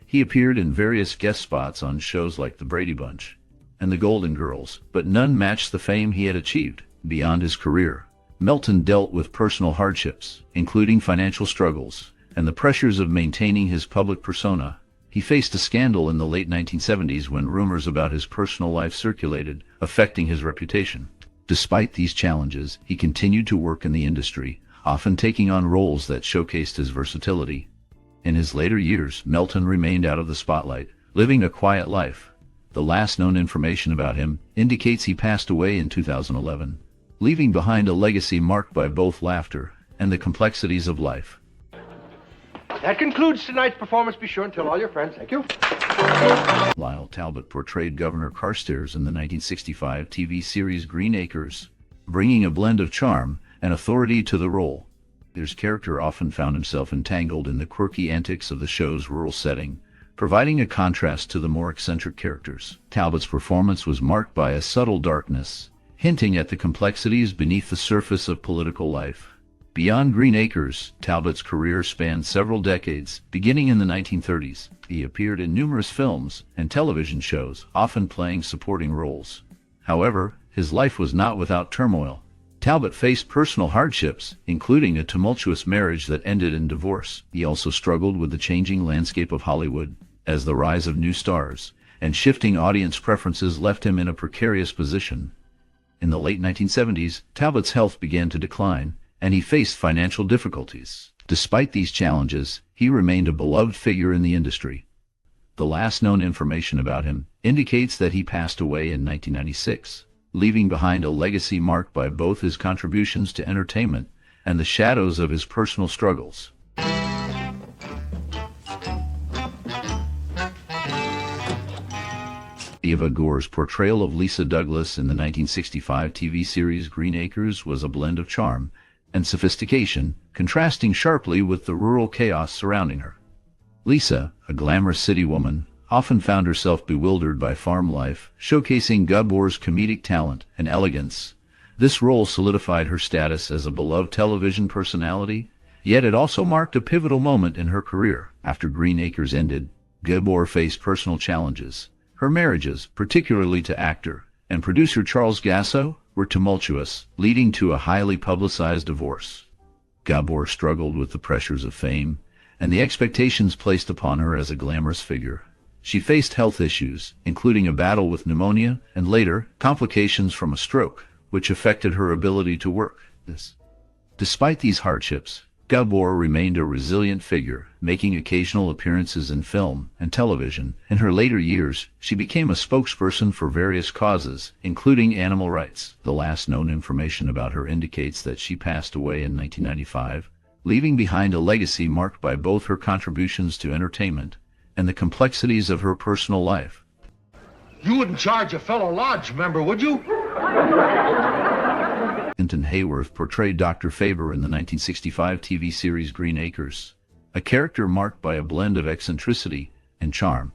He appeared in various guest spots on shows like The Brady Bunch and The Golden Girls, but none matched the fame he had achieved. Beyond his career, Melton dealt with personal hardships, including financial struggles and the pressures of maintaining his public persona. He faced a scandal in the late 1970s when rumors about his personal life circulated, affecting his reputation. Despite these challenges, he continued to work in the industry, often taking on roles that showcased his versatility. In his later years, Melton remained out of the spotlight, living a quiet life. The last known information about him indicates he passed away in 2011, leaving behind a legacy marked by both laughter and the complexities of life.
That concludes tonight's performance. Be sure and tell all your friends. Thank you.
Lyle Talbot portrayed Governor Carstairs in the 1965 TV series Green Acres, bringing a blend of charm and authority to the role. His character often found himself entangled in the quirky antics of the show's rural setting, providing a contrast to the more eccentric characters. Talbot's performance was marked by a subtle darkness, hinting at the complexities beneath the surface of political life. Beyond Green Acres, Talbot's career spanned several decades. Beginning in the 1930s, he appeared in numerous films and television shows, often playing supporting roles. However, his life was not without turmoil. Talbot faced personal hardships, including a tumultuous marriage that ended in divorce. He also struggled with the changing landscape of Hollywood, as the rise of new stars and shifting audience preferences left him in a precarious position. In the late 1970s, Talbot's health began to decline, and he faced financial difficulties. Despite these challenges, he remained a beloved figure in the industry. The last known information about him indicates that he passed away in 1996, leaving behind a legacy marked by both his contributions to entertainment and the shadows of his personal struggles. Eva Gore's portrayal of Lisa Douglas in the 1965 TV series Green Acres was a blend of charm and sophistication, contrasting sharply with the rural chaos surrounding her. Lisa, a glamorous city woman, often found herself bewildered by farm life, showcasing Gabor's comedic talent and elegance. This role solidified her status as a beloved television personality, yet it also marked a pivotal moment in her career. After Green Acres ended, Gabor faced personal challenges. Her marriages, particularly to actor and producer Charles Gasso, were tumultuous, leading to a highly publicized divorce. Gabor struggled with the pressures of fame and the expectations placed upon her as a glamorous figure. She faced health issues, including a battle with pneumonia and later, complications from a stroke, which affected her ability to work. Despite these hardships, Gabor remained a resilient figure, making occasional appearances in film and television. In her later years, she became a spokesperson for various causes, including animal rights. The last known information about her indicates that she passed away in 1995, leaving behind a legacy marked by both her contributions to entertainment and the complexities of her personal life.
You wouldn't charge a fellow lodge member, would you?
Clinton Hayworth portrayed Dr. Faber in the 1965 TV series Green Acres, a character marked by a blend of eccentricity and charm.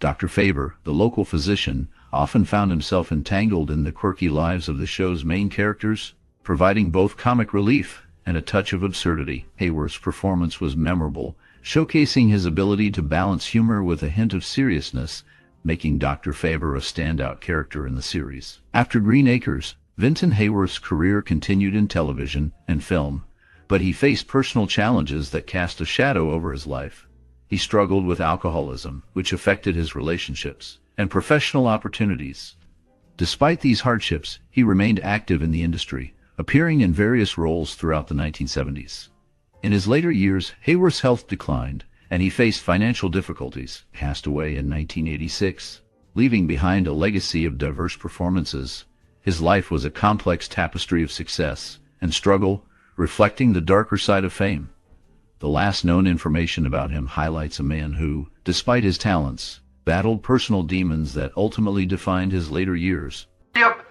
Dr. Faber, the local physician, often found himself entangled in the quirky lives of the show's main characters, providing both comic relief and a touch of absurdity. Hayworth's performance was memorable, showcasing his ability to balance humor with a hint of seriousness, making Dr. Faber a standout character in the series. After Green Acres, Vinton Hayworth's career continued in television and film, but he faced personal challenges that cast a shadow over his life. He struggled with alcoholism, which affected his relationships and professional opportunities. Despite these hardships, he remained active in the industry, appearing in various roles throughout the 1970s. In his later years, Hayworth's health declined, and he faced financial difficulties. He passed away in 1986, leaving behind a legacy of diverse performances. His life was a complex tapestry of success and struggle, reflecting the darker side of fame. The last known information about him highlights a man who, despite his talents, battled personal demons that ultimately defined his later years.
Yep.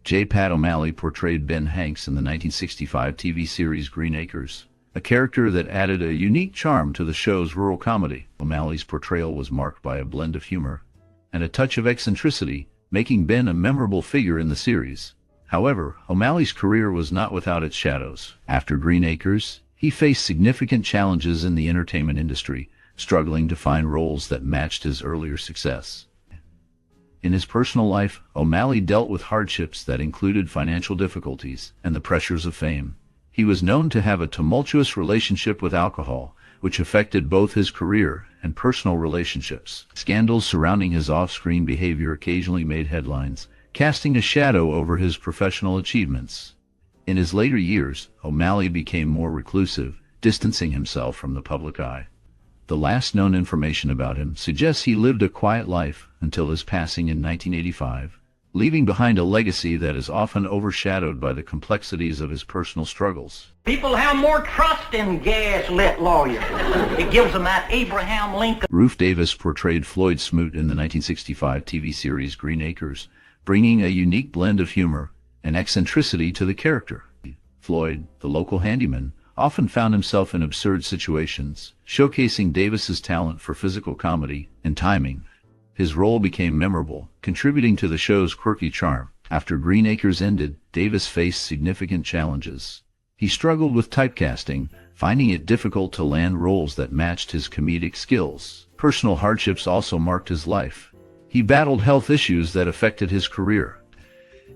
J. Pat O'Malley portrayed Ben Hanks in the 1965 TV series Green Acres, a character that added a unique charm to the show's rural comedy. O'Malley's portrayal was marked by a blend of humor and a touch of eccentricity, making Ben a memorable figure in the series. However, O'Malley's career was not without its shadows. After Green Acres, he faced significant challenges in the entertainment industry, struggling to find roles that matched his earlier success. In his personal life, O'Malley dealt with hardships that included financial difficulties and the pressures of fame. He was known to have a tumultuous relationship with alcohol, which affected both his career and personal relationships. Scandals surrounding his off-screen behavior occasionally made headlines, casting a shadow over his professional achievements. In his later years, O'Malley became more reclusive, distancing himself from the public eye. The last known information about him suggests he lived a quiet life until his passing in 1985, leaving behind a legacy that is often overshadowed by the complexities of his personal struggles.
People have more trust in gaslit lawyers. It gives them that Abraham Lincoln.
Rufe Davis portrayed Floyd Smoot in the 1965 TV series Green Acres, bringing a unique blend of humor and eccentricity to the character. Floyd, the local handyman, often found himself in absurd situations, showcasing Davis's talent for physical comedy and timing. His role became memorable, contributing to the show's quirky charm. After Green Acres ended, Davis faced significant challenges. He struggled with typecasting, finding it difficult to land roles that matched his comedic skills. Personal hardships also marked his life. He battled health issues that affected his career.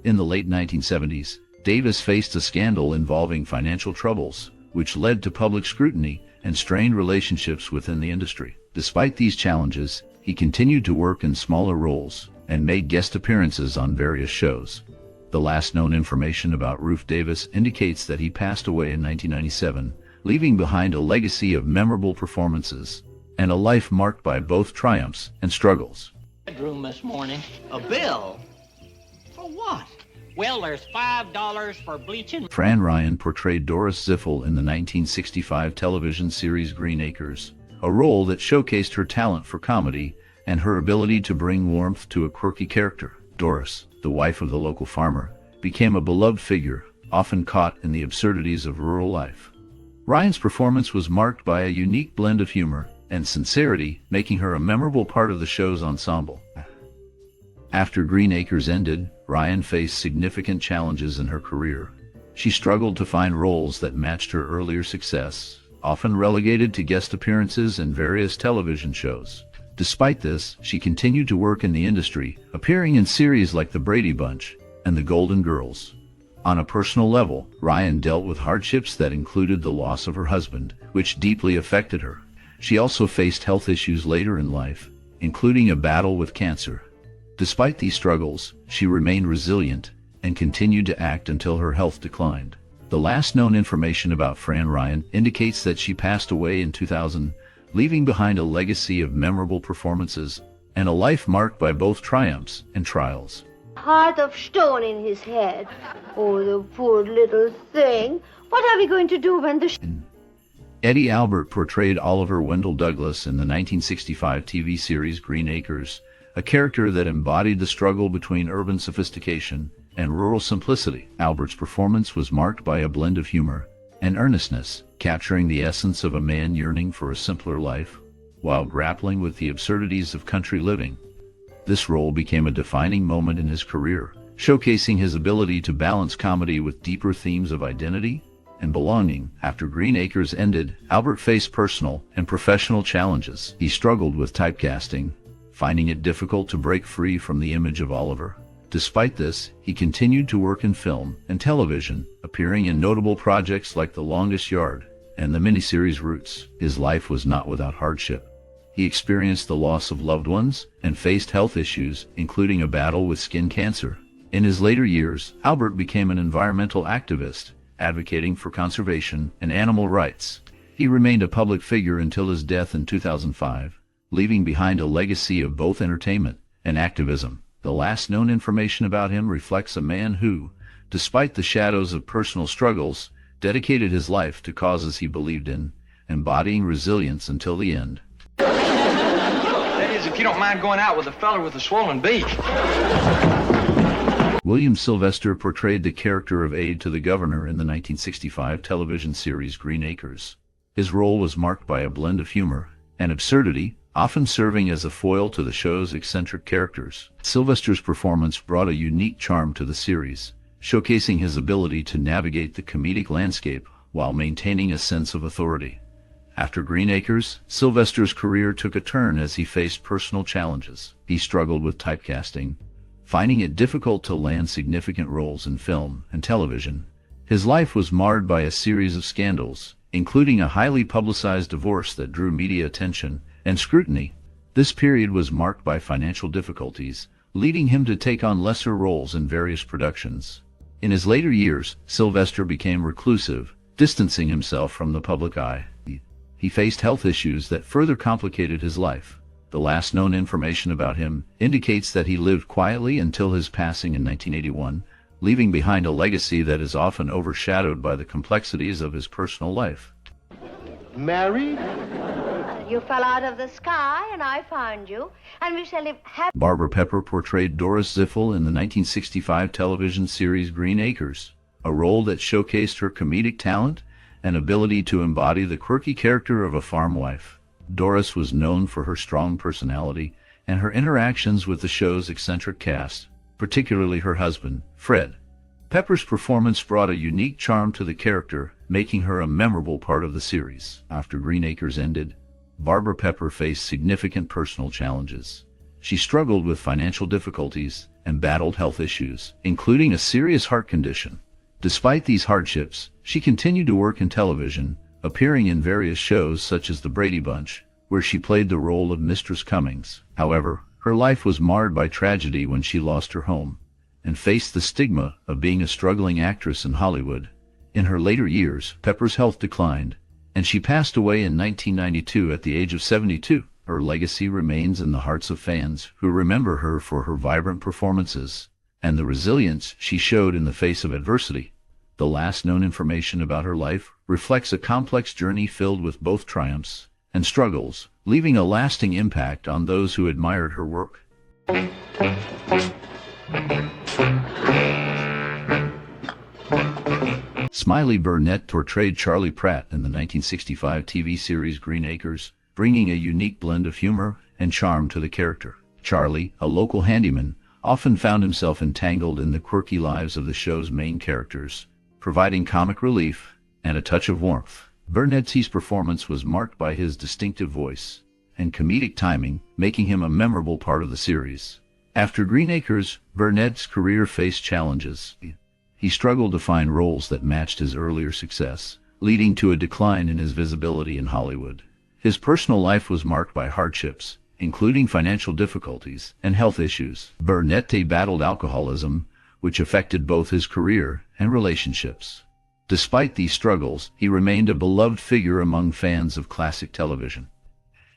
In the late 1970s, Davis faced a scandal involving financial troubles, which led to public scrutiny and strained relationships within the industry. Despite these challenges, he continued to work in smaller roles and made guest appearances on various shows. The last known information about Rufe Davis indicates that he passed away in 1997, leaving behind a legacy of memorable performances and a life marked by both triumphs and struggles.
Bedroom this morning.
A bill? For what?
Well, there's $5 for bleaching.
Fran Ryan portrayed Doris Ziffel in the 1965 television series Green Acres, a role that showcased her talent for comedy and her ability to bring warmth to a quirky character. Doris, the wife of the local farmer, became a beloved figure, often caught in the absurdities of rural life. Ryan's performance was marked by a unique blend of humor and sincerity, making her a memorable part of the show's ensemble. After Green Acres ended, Ryan faced significant challenges in her career. She struggled to find roles that matched her earlier success, often relegated to guest appearances in various television shows. Despite this, she continued to work in the industry, appearing in series like The Brady Bunch and The Golden Girls. On a personal level, Ryan dealt with hardships that included the loss of her husband, which deeply affected her. She also faced health issues later in life, including a battle with cancer. Despite these struggles, she remained resilient and continued to act until her health declined. The last known information about Fran Ryan indicates that she passed away in 2000, leaving behind a legacy of memorable performances and a life marked by both triumphs and trials.
Heart of stone in his head. Oh, the poor little thing. What are we going to do when the...
Eddie Albert portrayed Oliver Wendell Douglas in the 1965 TV series Green Acres, a character that embodied the struggle between urban sophistication and rural simplicity. Albert's performance was marked by a blend of humor and earnestness, capturing the essence of a man yearning for a simpler life while grappling with the absurdities of country living. This role became a defining moment in his career, showcasing his ability to balance comedy with deeper themes of identity and belonging. After Green Acres ended, Albert faced personal and professional challenges. He struggled with typecasting, finding it difficult to break free from the image of Oliver. Despite this, he continued to work in film and television, appearing in notable projects like The Longest Yard and the miniseries Roots. His life was not without hardship. He experienced the loss of loved ones and faced health issues, including a battle with skin cancer. In his later years, Albert became an environmental activist, advocating for conservation and animal rights. He remained a public figure until his death in 2005, leaving behind a legacy of both entertainment and activism. The last known information about him reflects a man who, despite the shadows of personal struggles, dedicated his life to causes he believed in, embodying resilience until the end.
That is, if you don't mind going out with a fella with a swollen beak.
William Sylvester portrayed the character of aide to the governor in the 1965 television series Green Acres. His role was marked by a blend of humor and absurdity, often serving as a foil to the show's eccentric characters. Sylvester's performance brought a unique charm to the series, showcasing his ability to navigate the comedic landscape while maintaining a sense of authority. After Green Acres, Sylvester's career took a turn as he faced personal challenges. He struggled with typecasting, finding it difficult to land significant roles in film and television. His life was marred by a series of scandals, including a highly publicized divorce that drew media attention and scrutiny. This period was marked by financial difficulties, leading him to take on lesser roles in various productions. In his later years, Sylvester became reclusive, distancing himself from the public eye. He faced health issues that further complicated his life. The last known information about him indicates that he lived quietly until his passing in 1981, leaving behind a legacy that is often overshadowed by the complexities of his personal life.
Married?
You fell out of the sky, and I found you, and we shall live happy.
Barbara Pepper portrayed Doris Ziffel in the 1965 television series Green Acres, a role that showcased her comedic talent and ability to embody the quirky character of a farm wife. Doris was known for her strong personality and her interactions with the show's eccentric cast, particularly her husband, Fred. Pepper's performance brought a unique charm to the character, making her a memorable part of the series. After Green Acres ended, Barbara Pepper faced significant personal challenges. She struggled with financial difficulties and battled health issues, including a serious heart condition. Despite these hardships, she continued to work in television, appearing in various shows such as The Brady Bunch, where she played the role of Mistress Cummings. However, her life was marred by tragedy when she lost her home and faced the stigma of being a struggling actress in Hollywood. In her later years, Pepper's health declined, and she passed away in 1992 at the age of 72. Her legacy remains in the hearts of fans who remember her for her vibrant performances and the resilience she showed in the face of adversity. The last known information about her life reflects a complex journey filled with both triumphs and struggles, leaving a lasting impact on those who admired her work. Smiley Burnett portrayed Charlie Pratt in the 1965 TV series Green Acres, bringing a unique blend of humor and charm to the character. Charlie, a local handyman, often found himself entangled in the quirky lives of the show's main characters, providing comic relief and a touch of warmth. Burnett's performance was marked by his distinctive voice and comedic timing, making him a memorable part of the series. After Green Acres, Burnett's career faced challenges. He struggled to find roles that matched his earlier success, leading to a decline in his visibility in Hollywood. His personal life was marked by hardships, including financial difficulties and health issues. Burnett battled alcoholism, which affected both his career and relationships. Despite these struggles, he remained a beloved figure among fans of classic television.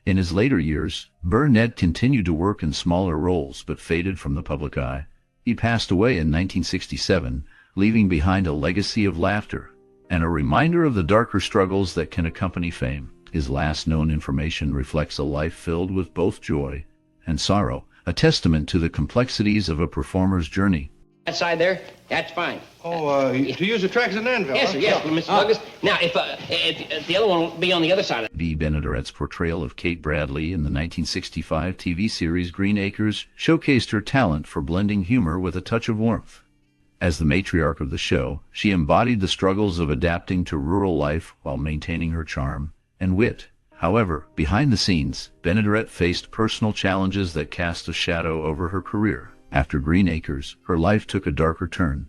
In his later years, Burnett continued to work in smaller roles but faded from the public eye. He passed away in 1967, leaving behind a legacy of laughter and a reminder of the darker struggles that can accompany fame. His last known information reflects a life filled with both joy and sorrow, a testament to the complexities of a performer's journey.
That side there, that's fine.
To use the track as an anvil.
Yes, sir, yes, Mr. Douglas. Now, if the other one will be on the other side.
Bea Benadet's portrayal of Kate Bradley in the 1965 TV series Green Acres showcased her talent for blending humor with a touch of warmth. As the matriarch of the show, she embodied the struggles of adapting to rural life while maintaining her charm and wit. However, behind the scenes, Benadet faced personal challenges that cast a shadow over her career. After Green Acres, her life took a darker turn.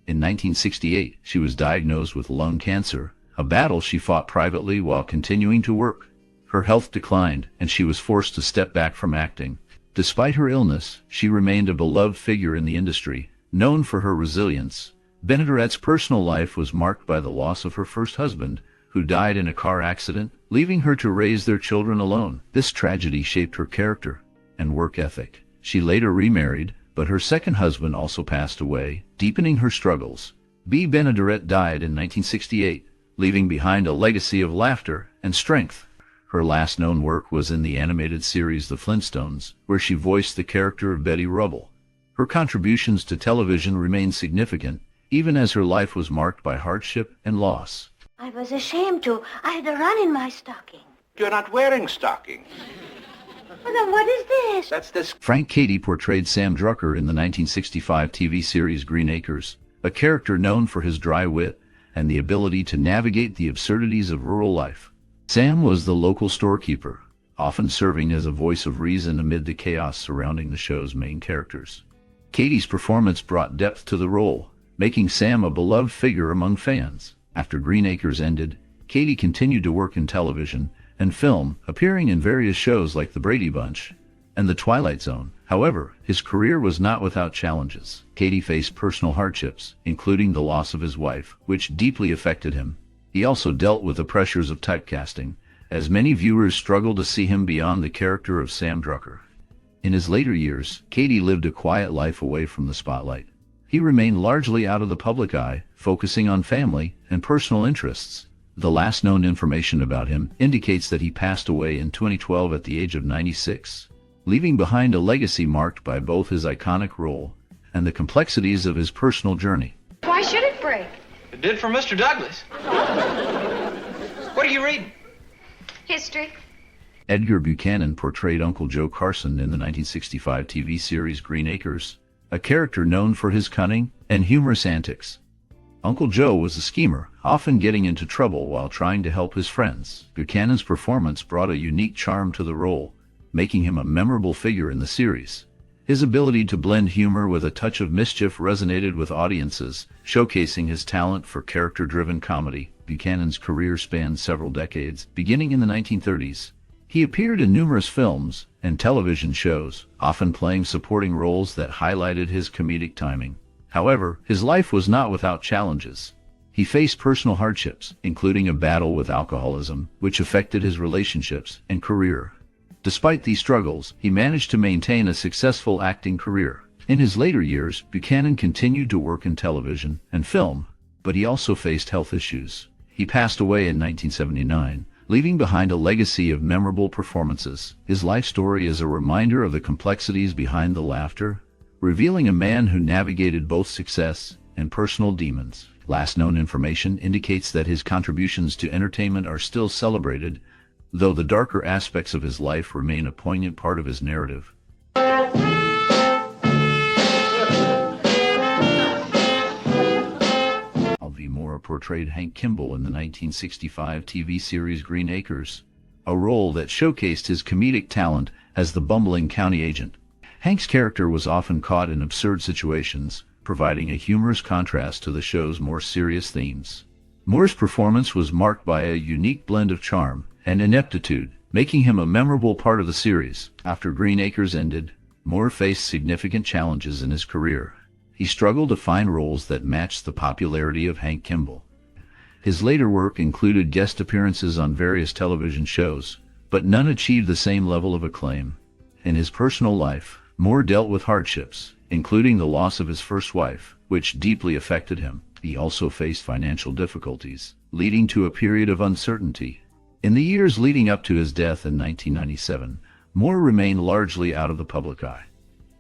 In 1968, she was diagnosed with lung cancer, a battle she fought privately while continuing to work. Her health declined, and she was forced to step back from acting. Despite her illness, she remained a beloved figure in the industry, known for her resilience. Benadet's personal life was marked by the loss of her first husband, who died in a car accident, leaving her to raise their children alone. This tragedy shaped her character and work ethic. She later remarried, but her second husband also passed away, deepening her struggles. Bea Benadet died in 1968, leaving behind a legacy of laughter and strength. Her last known work was in the animated series The Flintstones, where she voiced the character of Betty Rubble. Her contributions to television remained significant, even as her life was marked by hardship and loss.
I was ashamed to. I had a run in my stocking.
You're not wearing stockings.
Well, then what is this?
That's this.
Frank Cady portrayed Sam Drucker in the 1965 TV series Green Acres, a character known for his dry wit and the ability to navigate the absurdities of rural life. Sam was the local storekeeper, often serving as a voice of reason amid the chaos surrounding the show's main characters. Cady's performance brought depth to the role, making Sam a beloved figure among fans. After Green Acres ended, Cady continued to work in television and film, appearing in various shows like The Brady Bunch and The Twilight Zone. However, his career was not without challenges. Cady faced personal hardships, including the loss of his wife, which deeply affected him. He also dealt with the pressures of typecasting as many viewers struggle to see him beyond the character of Sam Drucker. In his later years, Cady lived a quiet life away from the spotlight. He remained largely out of the public eye, focusing on family and personal interests. The last known information about him indicates that he passed away in 2012 at the age of 96, leaving behind a legacy marked by both his iconic role and the complexities of his personal journey.
Why should it break?
It did for Mr. Douglas. What are you reading?
History.
Edgar Buchanan portrayed Uncle Joe Carson in the 1965 TV series Green Acres, a character known for his cunning and humorous antics. Uncle Joe was a schemer, often getting into trouble while trying to help his friends. Buchanan's performance brought a unique charm to the role, making him a memorable figure in the series. His ability to blend humor with a touch of mischief resonated with audiences, showcasing his talent for character-driven comedy. Buchanan's career spanned several decades, beginning in the 1930s. He appeared in numerous films and television shows, often playing supporting roles that highlighted his comedic timing. However, his life was not without challenges. He faced personal hardships, including a battle with alcoholism, which affected his relationships and career. Despite these struggles, he managed to maintain a successful acting career. In his later years, Buchanan continued to work in television and film, but he also faced health issues. He passed away in 1979, leaving behind a legacy of memorable performances. His life story is a reminder of the complexities behind the laughter, revealing a man who navigated both success and personal demons. Last known information indicates that his contributions to entertainment are still celebrated, though the darker aspects of his life remain a poignant part of his narrative. Alvy portrayed Hank Kimball in the 1965 TV series Green Acres, a role that showcased his comedic talent as the bumbling county agent. Hank's character was often caught in absurd situations, providing a humorous contrast to the show's more serious themes. Moore's performance was marked by a unique blend of charm and ineptitude, making him a memorable part of the series. After Green Acres ended, Moore faced significant challenges in his career. He struggled to find roles that matched the popularity of Hank Kimball. His later work included guest appearances on various television shows, but none achieved the same level of acclaim. In his personal life, Moore dealt with hardships, including the loss of his first wife, which deeply affected him. He also faced financial difficulties, leading to a period of uncertainty. In the years leading up to his death in 1997, Moore remained largely out of the public eye.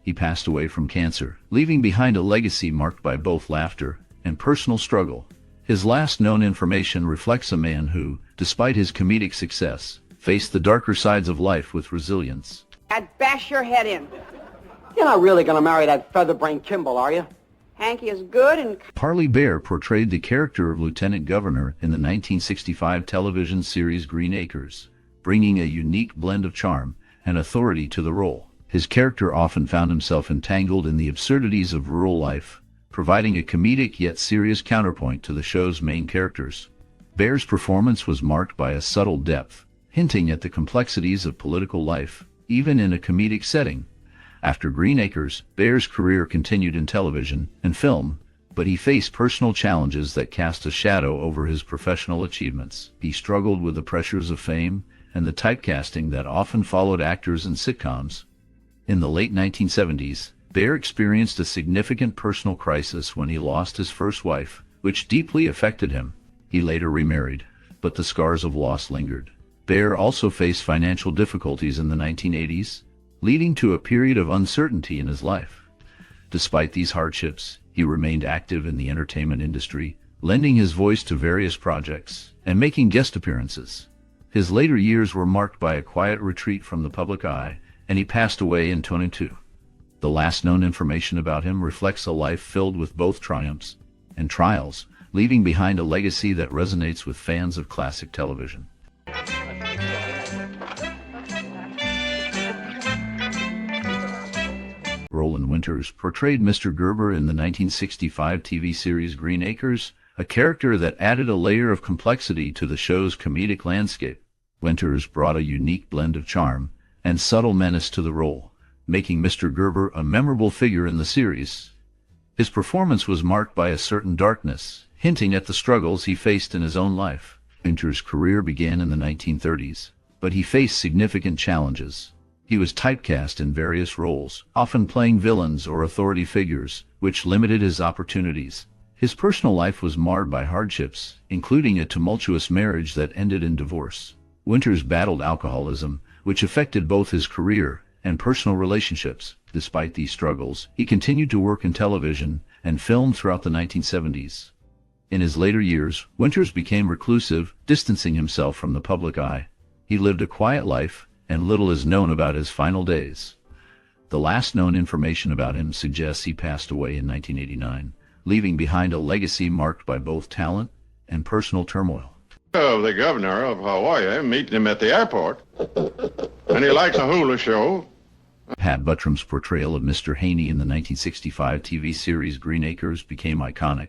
He passed away from cancer, leaving behind a legacy marked by both laughter and personal struggle. His last known information reflects a man who, despite his comedic success, faced the darker sides of life with resilience.
I'd bash your head in.
You're not really going to marry that featherbrain Kimball, are you?
Hanky is good and...
Parley Bear portrayed the character of Lieutenant Governor in the 1965 television series Green Acres, bringing a unique blend of charm and authority to the role. His character often found himself entangled in the absurdities of rural life, providing a comedic yet serious counterpoint to the show's main characters. Bear's performance was marked by a subtle depth, hinting at the complexities of political life, even in a comedic setting. After Green Acres, Bear's career continued in television and film, but he faced personal challenges that cast a shadow over his professional achievements. He struggled with the pressures of fame and the typecasting that often followed actors in sitcoms. In the late 1970s, Bear experienced a significant personal crisis when he lost his first wife, which deeply affected him. He later remarried, but the scars of loss lingered. Bear also faced financial difficulties in the 1980s, leading to a period of uncertainty in his life. Despite these hardships, he remained active in the entertainment industry, lending his voice to various projects and making guest appearances. His later years were marked by a quiet retreat from the public eye, and he passed away in 2022. The last known information about him reflects a life filled with both triumphs and trials, leaving behind a legacy that resonates with fans of classic television. Roland Winters portrayed Mr. Gerber in the 1965 TV series Green Acres, a character that added a layer of complexity to the show's comedic landscape. Winters brought a unique blend of charm and subtle menace to the role, making Mr. Gerber a memorable figure in the series. His performance was marked by a certain darkness, hinting at the struggles he faced in his own life. Winter's career began in the 1930s, but he faced significant challenges. He was typecast in various roles, often playing villains or authority figures, which limited his opportunities. His personal life was marred by hardships, including a tumultuous marriage that ended in divorce. Winters battled alcoholism, which affected both his career and personal relationships. Despite these struggles, he continued to work in television and film throughout the 1970s. In his later years, Winters became reclusive, distancing himself from the public eye. He lived a quiet life, and little is known about his final days. The last known information about him suggests he passed away in 1989, leaving behind a legacy marked by both talent and personal turmoil.
Of the governor of Hawaii, meeting him at the airport, and he likes a hula show.
Pat Buttram's portrayal of Mr. Haney in the 1965 TV series Green Acres became iconic,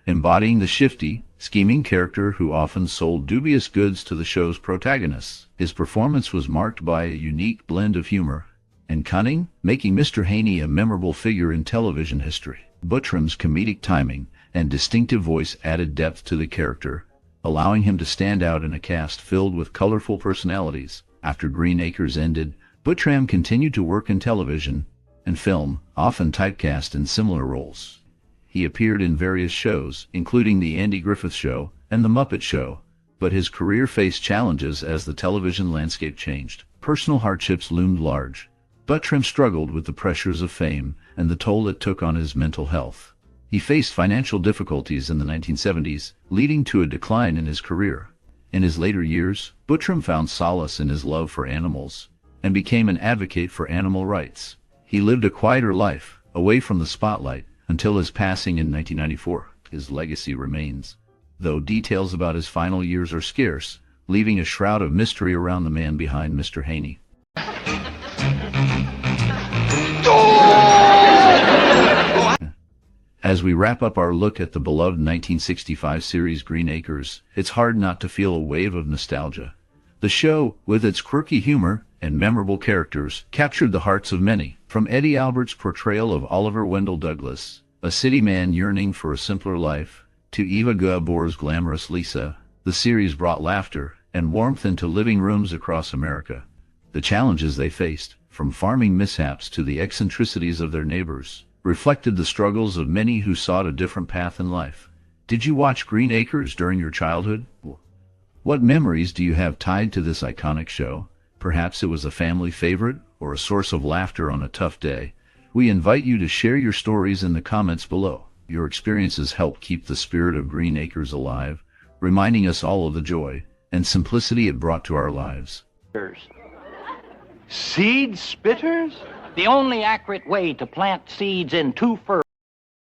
embodying the shifty, scheming character who often sold dubious goods to the show's protagonists. His performance was marked by a unique blend of humor and cunning, making Mr. Haney a memorable figure in television history. Buttram's comedic timing and distinctive voice added depth to the character, allowing him to stand out in a cast filled with colorful personalities. After Green Acres ended, Buttram continued to work in television and film, often typecast in similar roles. He appeared in various shows, including The Andy Griffith Show and The Muppet Show, but his career faced challenges as the television landscape changed. Personal hardships loomed large. Buttram struggled with the pressures of fame and the toll it took on his mental health. He faced financial difficulties in the 1970s, leading to a decline in his career. In his later years, Buttram found solace in his love for animals and became an advocate for animal rights. He lived a quieter life, away from the spotlight, until his passing in 1994. His legacy remains, though details about his final years are scarce, leaving a shroud of mystery around the man behind Mr. Haney. As we wrap up our look at the beloved 1965 series Green Acres, it's hard not to feel a wave of nostalgia. The show, with its quirky humor and memorable characters, captured the hearts of many. From Eddie Albert's portrayal of Oliver Wendell Douglas, a city man yearning for a simpler life, to Eva Gabor's glamorous Lisa, the series brought laughter and warmth into living rooms across America. The challenges they faced, from farming mishaps to the eccentricities of their neighbors, reflected the struggles of many who sought a different path in life. Did you watch Green Acres during your childhood? What memories do you have tied to this iconic show? Perhaps it was a family favorite or a source of laughter on a tough day. We invite you to share your stories in the comments below. Your experiences help keep the spirit of Green Acres alive, reminding us all of the joy and simplicity it brought to our lives.
Seed spitters?
The only accurate way to plant seeds in 2 furrows